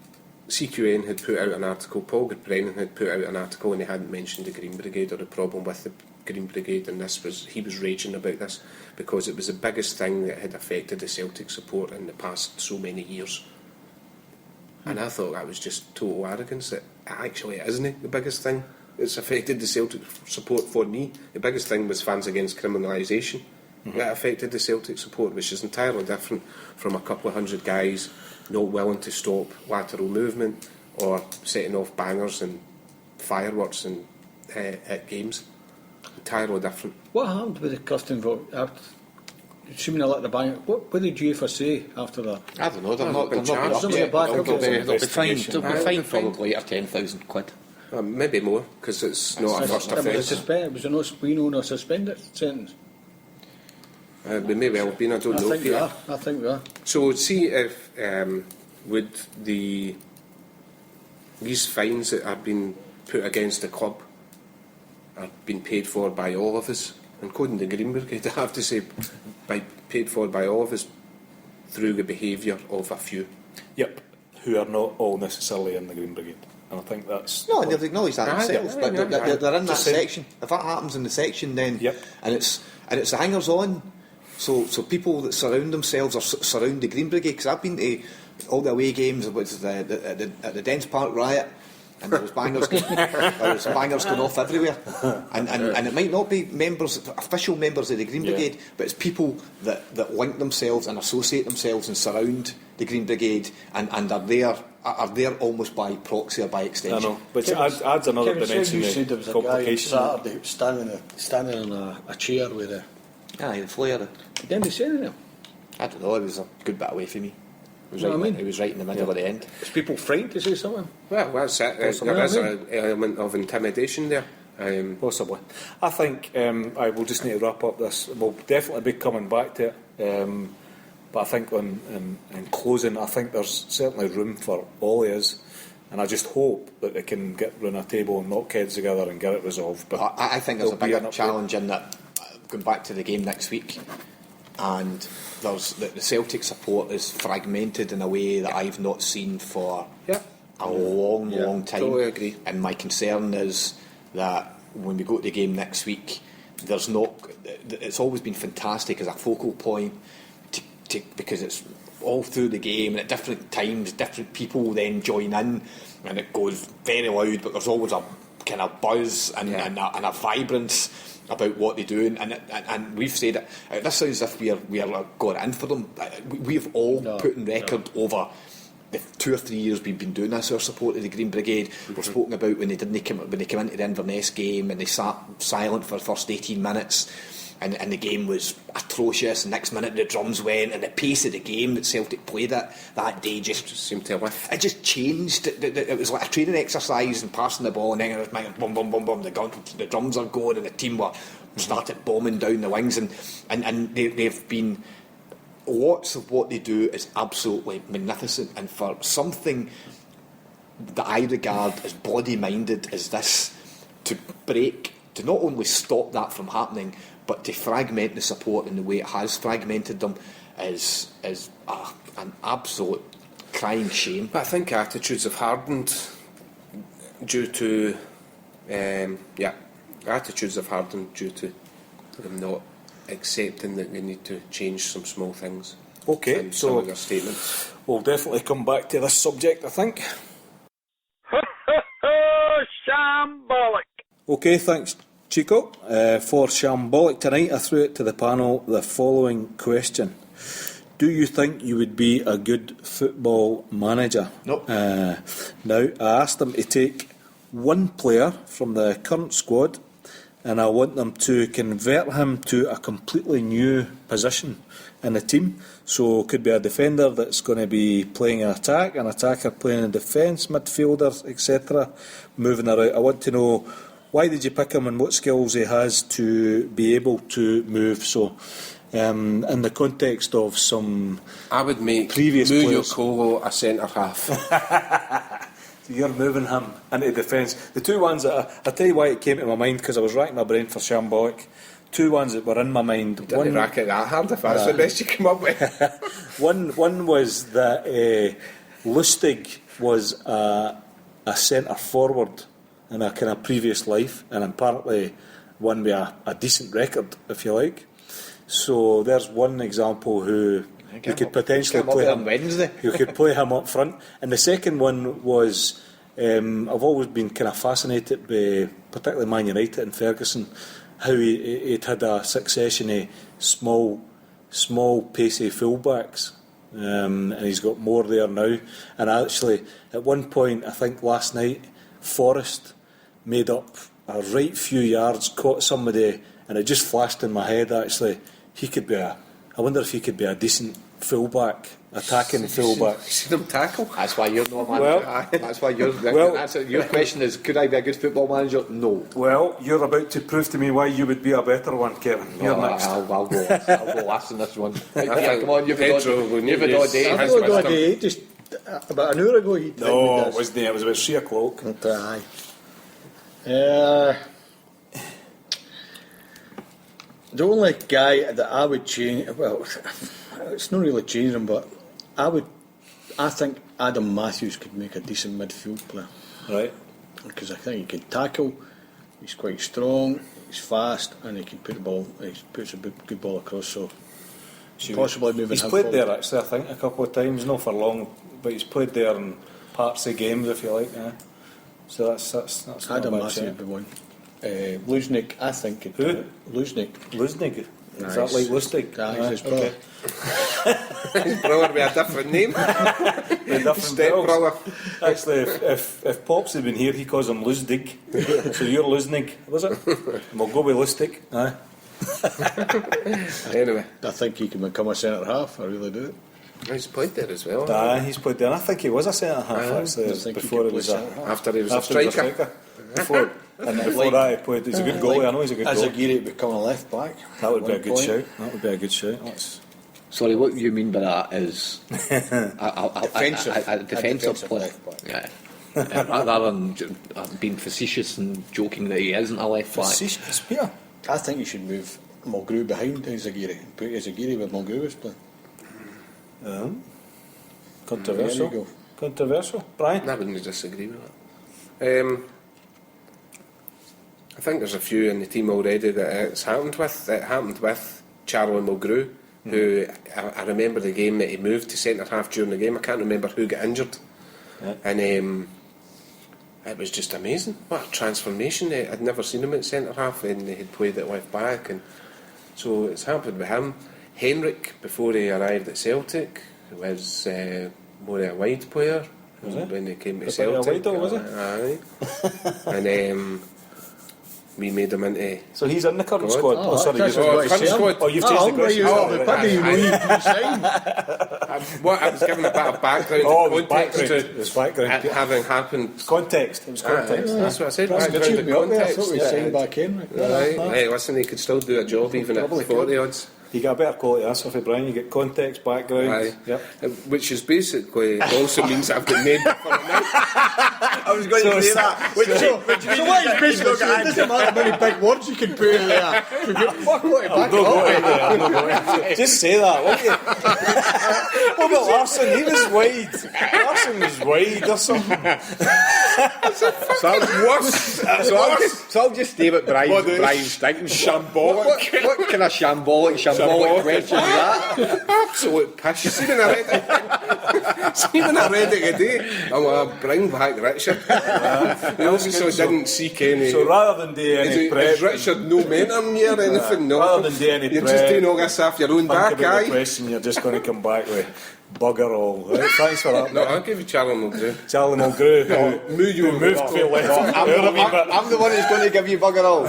CQN had put out an article, Paul Brennan had put out an article, and he hadn't mentioned the Green Brigade or the problem with the Green Brigade, and he was raging about this because it was the biggest thing that had affected the Celtic support in the past so many years. And I thought that was just total arrogance, that actually it isn't the biggest thing that's affected the Celtic support for me. The biggest thing was fans against criminalisation. That affected the Celtic support, which is entirely different from a couple of hundred guys not willing to stop lateral movement or setting off bangers and fireworks and at games. Entirely different. What happened with the custom vote? Assuming they let the bang, what did UEFA say after that? I don't know, they're They've not been charged. Somebody yet. back They'll up be with fined. They'll be Aye, fined they'll be probably at 10,000 quid. Maybe more, because it's not a first It was a offence. it was a no suspended sentence. We may well have been, I don't know. Peter. I think we are. So see if would these fines that have been put against the club are being paid for by all of us, including the Green Brigade, I have to say, paid for by all of us through the behaviour of a few. Yep, who are not all necessarily in the Green Brigade. And I think that's... No, and they've acknowledged that themselves, but they're in that Just saying. section. If that happens in the section, then Yep. and it's the hangers on. So people that surround themselves or surround the Green Brigade. Because I've been to all the away games, which is at the Dens Park riot, and there was bangers going off everywhere, and it might not be official members of the Green Brigade, but it's people that link themselves and associate themselves and surround the Green Brigade and are there almost by proxy or by extension. I know, which adds another dimension You of said there was a complication. guy Saturday standing on a chair with a... The flare. Didn't he say anything? I don't know, it was a good bit away from me. It was, You know what I mean? It was right in the middle of the end. Is people frightened to say something? Well, that's it. There is an element of intimidation there. Possibly. I think I will just need to wrap up this. We'll definitely be coming back to it. But I think in closing, I think there's certainly room for all of us. And I just hope that they can get round a table and knock heads together and get it resolved. But I think there's a bigger challenge in that, going back to the game next week, and there's the Celtic support is fragmented in a way that I've not seen for a long time. Totally agree. And my concern is that when we go to the game next week, there's not. It's always been fantastic as a focal point, because it's all through the game and at different times, different people then join in, and it goes very loud. But there's always a kind of buzz and a vibrance about what they do, and we've said it. This sounds as if we are going in for them. We've all put in record over the 2 or 3 years we've been doing this, our support of the Green Brigade. We've spoken about when they came into the Inverness game and they sat silent for the first 18 minutes. And the game was atrocious. Next minute the drums went, and the pace of the game that Celtic played that day just seemed to lift. It just changed. It was like a training exercise and passing the ball, and then it was like boom, boom, boom, boom. The drums are going, and the team started bombing down the wings, and they've been. Lots of what they do is absolutely magnificent, and for something that I regard as bloody-minded as this, to not only stop that from happening, but to fragment the support in the way it has fragmented them is an absolute crying shame. But I think attitudes have hardened due to attitudes have hardened due to them not accepting that they need to change some small things. Okay, in so some of their statements. We'll definitely come back to this subject, I think. Shambolic. Okay, thanks, Chico. For Shambolic tonight, I threw it to the panel the following question. Do you think you would be a good football manager? Nope. Now, I asked them to take one player from the current squad, and I want them to convert him to a completely new position in the team. So it could be a defender that's going to be playing in attack, an attacker playing in defence, midfielders, etc., moving around. I want to know, why did you pick him and what skills he has to be able to move? So, in the context of some I would make previous players, Newco a centre half. so you're moving him into defence. The two ones that I tell you why it came to my mind, because I was racking my brain for Shambolic. Two ones that were in my mind. Didn't rack it that hard if that's the best you come up with. One was that Lustig was a centre forward in a kind of previous life, and apparently one with a decent record, if you like. So there's one example who you could potentially play him. Wednesday. You could play him up front. And the second one was, I've always been kind of fascinated by, particularly Man United and Ferguson, how he'd had a succession of small, pacey fullbacks, and he's got more there now. And actually, at one point, I think last night, Forrest made up a right few yards, caught somebody, and it just flashed in my head. Actually, I wonder if he could be a decent fullback, attacking fullback. See them tackle. That's why you're not a manager. That's why your question is, could I be a good football manager? No. Well, you're about to prove to me why you would be a better one, Kevin. You're next. I'll go last in this one. Come on, you've had all day. I've got all day. Just about an hour ago. No, it wasn't. It was about 3 o'clock. The only guy that I would change, well, it's not really changing, but I think Adam Matthews could make a decent midfield player. Right. Because I think he can tackle, he's quite strong, he's fast, and he can put the ball, he puts a good ball across, so possibly moving He's him played forward. there, actually, I think, a couple of times, not for long, but he's played there in parts of games, if you like. So that's not a Adam bad Massey shout. would be one. Luznik, I think. Who? Luznik. Lustig. Is Nice. that like Lustig? He's his brother. His brother with a different name. Step brother. Actually, if Pops had been here, he calls him Lustig. So you're Lusnig, was it? We'll go with Lustig. Aye. Anyway, I think he can become a centre half. I really do. he's played there as well. Aye, he's played there. I think he was a centre half actually. I think he Before could he was play a centre half. After he was a after he was a striker. Before that, he played. He's a good goalie. I know he's a good As a goalie. Geary become a left back. That would be a One good point. shout. That would be a good shout. That's Sorry, what you mean by that is a defensive player. left back. Yeah. Rather than being facetious and joking that he isn't a left back. facetious, Peter. I think you should move Mulgrew behind Izagiri. Put Izagiri where Mulgrew was playing. Controversial. There you go. Controversial. Brian? I wouldn't disagree with that. I think there's a few in the team already that it's happened with. It happened with Charlie Mulgrew, who I remember the game that he moved to centre half during the game. I can't remember who got injured, and it was just amazing. What a transformation! I'd never seen him at centre half, and he had played at left back, and so it's happened with him. Henrik, before he arrived at Celtic, was more of a wide player. Was he? When he came to A bit Celtic? of a wide-o, was he? Aye. And we made him into. So he's in the current God. squad. Oh, Sorry, that's you've- what I current said. squad. Oh, you've changed the question. What do you know you can sign? I was giving a bit of background Oh, and it was context background. to It was background. it having happened. Context. It was context. That's what I said. That's Background good and me up there. I context. thought we signed back in. Hey, listen, he could still do a job even at Probably 40 odds. You get a better quality answer for Brian. You get context, background. Aye. Yep. Which is basically also means I've got made before now. I was going to say that. Which So what he's basically saying, it doesn't matter how many big words you can put in there. Fuck what, back it up. Just say that, won't you? What about Larson? He was wide. Larson was wide or something. So I'll just stay with Brian's thinking. Shambolic. What kind of shambolic question is that? Absolute pish. See when I read it today, I'm like, bring back Richard. He obviously didn't seek any. So rather than do any prep, Is Richard no mentoring you or anything? No. rather than do any You're prep, just doing all this off your own think back, about the aye? question, you're just going to come back with bugger all. Right, thanks for that. No, I'll give you Charlie Mulgrew. Charlie Mulgrew, who moved to left. I'm the one who's going to give you bugger all.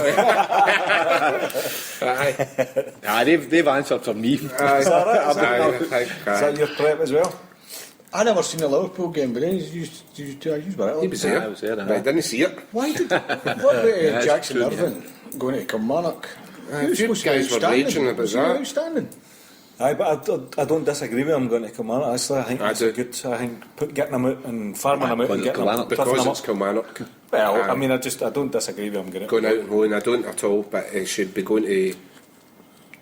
Aye. They've answered for me. Aye. Is that right? Is Aye. that your prep as well? I never seen a Liverpool game, but then you were at He was Liverpool. there, I was there, but I didn't see it. Why did what about it's Jackson true, Irvine going to Kilmarnock? A few guys were raging about Was he that. outstanding? Aye, but I don't disagree with him going to Kilmarnock. Actually, I think I it's do. a good. I think getting him out and farming him out and Because getting him, Kilmarnock- toughening Because him it's up. Kilmarnock. Well, Aye. I mean, I don't disagree with him getting Going out and going, I don't at all, but it should be going to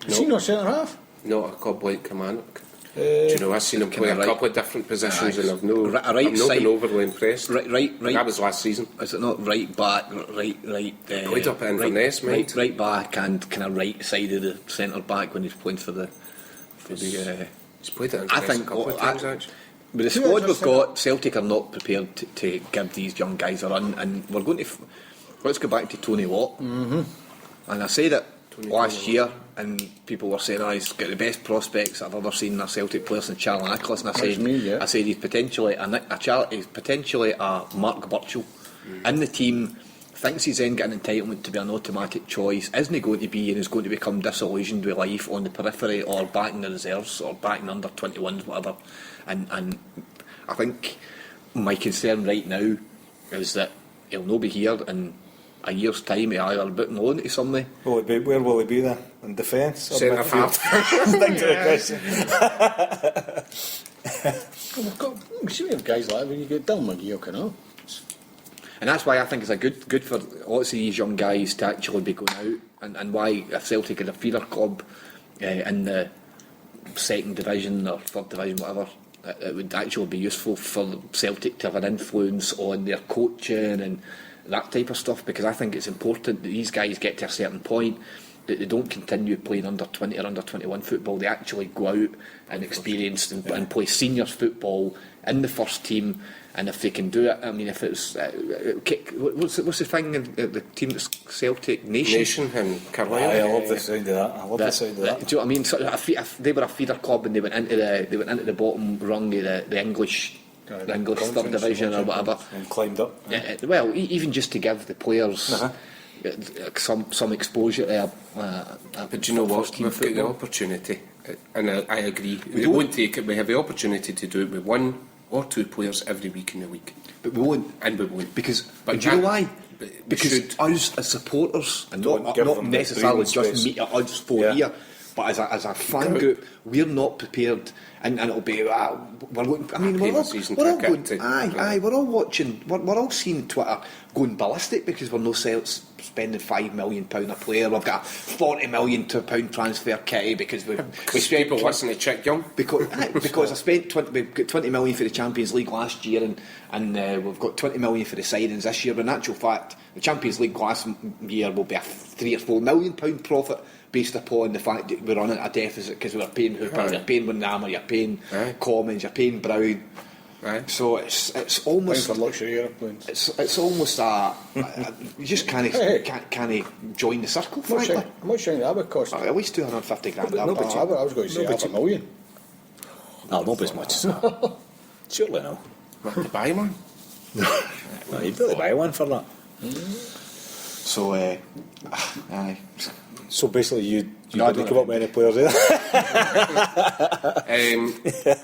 Is he not centre half? not a club like Kilmarnock. Do you know, I've seen him play a right- couple of different positions Aye. and I've no, Right I've not side- been overly impressed. Right. That was last season. Is it not right back, right? Played up at Inverness, mate. right back and kind of right side of the centre back when he's playing for the. He's played it I a think couple of times actually. But the Who squad is we've your got, Celtic are not prepared to give these young guys a run, and we're going to. Let's go back to Tony Watt. Mm-hmm. And I said it last year, and people were saying, he's got the best prospects I've ever seen in a Celtic player since Charlie Nicholas. And I That's said, me, yeah. I said he's potentially he's potentially a Mark Burchill in the team. Thinks he's then getting entitlement to be an automatic choice. Isn't he going to be, and is going to become disillusioned with life on the periphery or back in the reserves or back in under 21s, whatever. And I think my concern right now is that he'll not be here in a year's time. He'll either be on loan to somebody. Where will he be then? In defence? or Centre midfield? half. Stick to the question. We've got see we have guys like that when you get Dylan McGee, you know. And that's why I think it's a good for lots of these young guys to actually be going out, and why if Celtic is a feeder club in the second division or third division, whatever, it would actually be useful for Celtic to have an influence on their coaching and that type of stuff, because I think it's important that these guys get to a certain point that they don't continue playing under 20 or under 21 football. They actually go out and experience and play seniors football in the first team. And if they can do it, I mean, if it's what's the thing? The team that's Celtic Nation and Carlisle. I love the sound of that. I love the sound of that. Do you know what I mean? So if they were a feeder club and they went into the bottom rung of the English third division or whatever, and climbed up. Well, even just to give the players some exposure to but do you know what? We've got the opportunity, and I agree. We won't take it. We have the opportunity to do it with 1 or 2 players every week in the week. But we won't. And we won't. But do you know why? Because us as supporters, and not necessarily just me, us four here, but as a fan group, we're not prepared, and it'll be. We're all watching. We're all seeing Twitter going ballistic because we're no sales spending £5 million a player. We've got a £40 million transfer kitty because we spent people listen to Chick Young because I spent we've got 20 million for the Champions League last year and we've got 20 million for the signings this year. But in actual fact, the Champions League last year will be a £3 or £4 million profit based upon the fact that we're running a deficit because we're paying Hooper, you're paying Windhammer, you're paying Commons, you're paying Brown. Right. So it's almost for luxury airplanes. It's almost you just can't join the circle. Frankly, I'm not saying that would cost at least 250 grand. I was going to say half a million. No, not as much as that. Surely no. What, to buy one? No, you'd really buy one for that. So, aye. So basically, you didn't come up with any players either.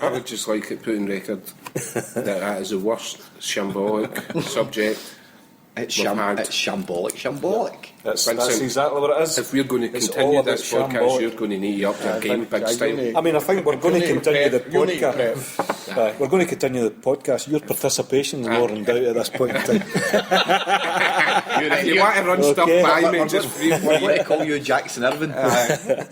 I would just like it put in record that is the worst shambolic subject. It's shambolic. That's Vincent, exactly what it is. If we're going to continue this podcast, you're going to need to up your game big style. I mean, I think we're going to continue the podcast. We're going to continue the podcast. Your participation is more in doubt at this point in time. If you want to run stuff by me, just free I'm going to call you Jackson Irvin.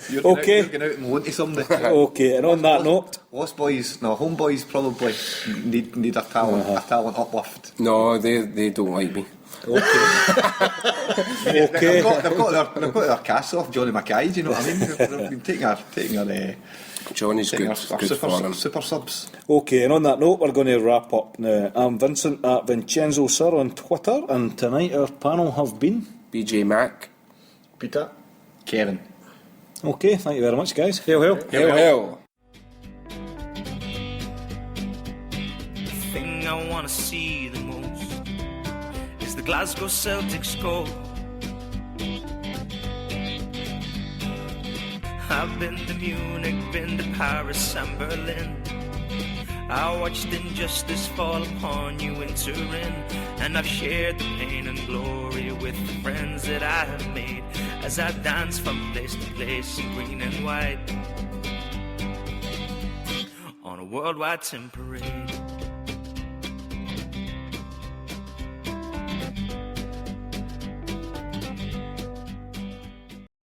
You're going out and wanting somebody. Okay, and on that note, home boys probably need a talent uplift. No, they don't like me. Okay. They've got their cast off Johnny Mackay. Do you know what I mean? They've been taking our Johnny's good for them. Super subs. Okay, and on that note, we're going to wrap up now. I'm Vincent at Vincenzo Sir on Twitter, and tonight our panel have been BJ Mack, Peter, Kevin. Okay, thank you very much, guys. Hail, hail. Hail, hail. The thing I want to see the most is the Glasgow Celtic score. I've been to Munich, been to Paris and Berlin. I watched injustice fall upon you in Turin, and I've shared the pain and glory with the friends that I have made as I dance from place to place in green and white on a worldwide tin parade.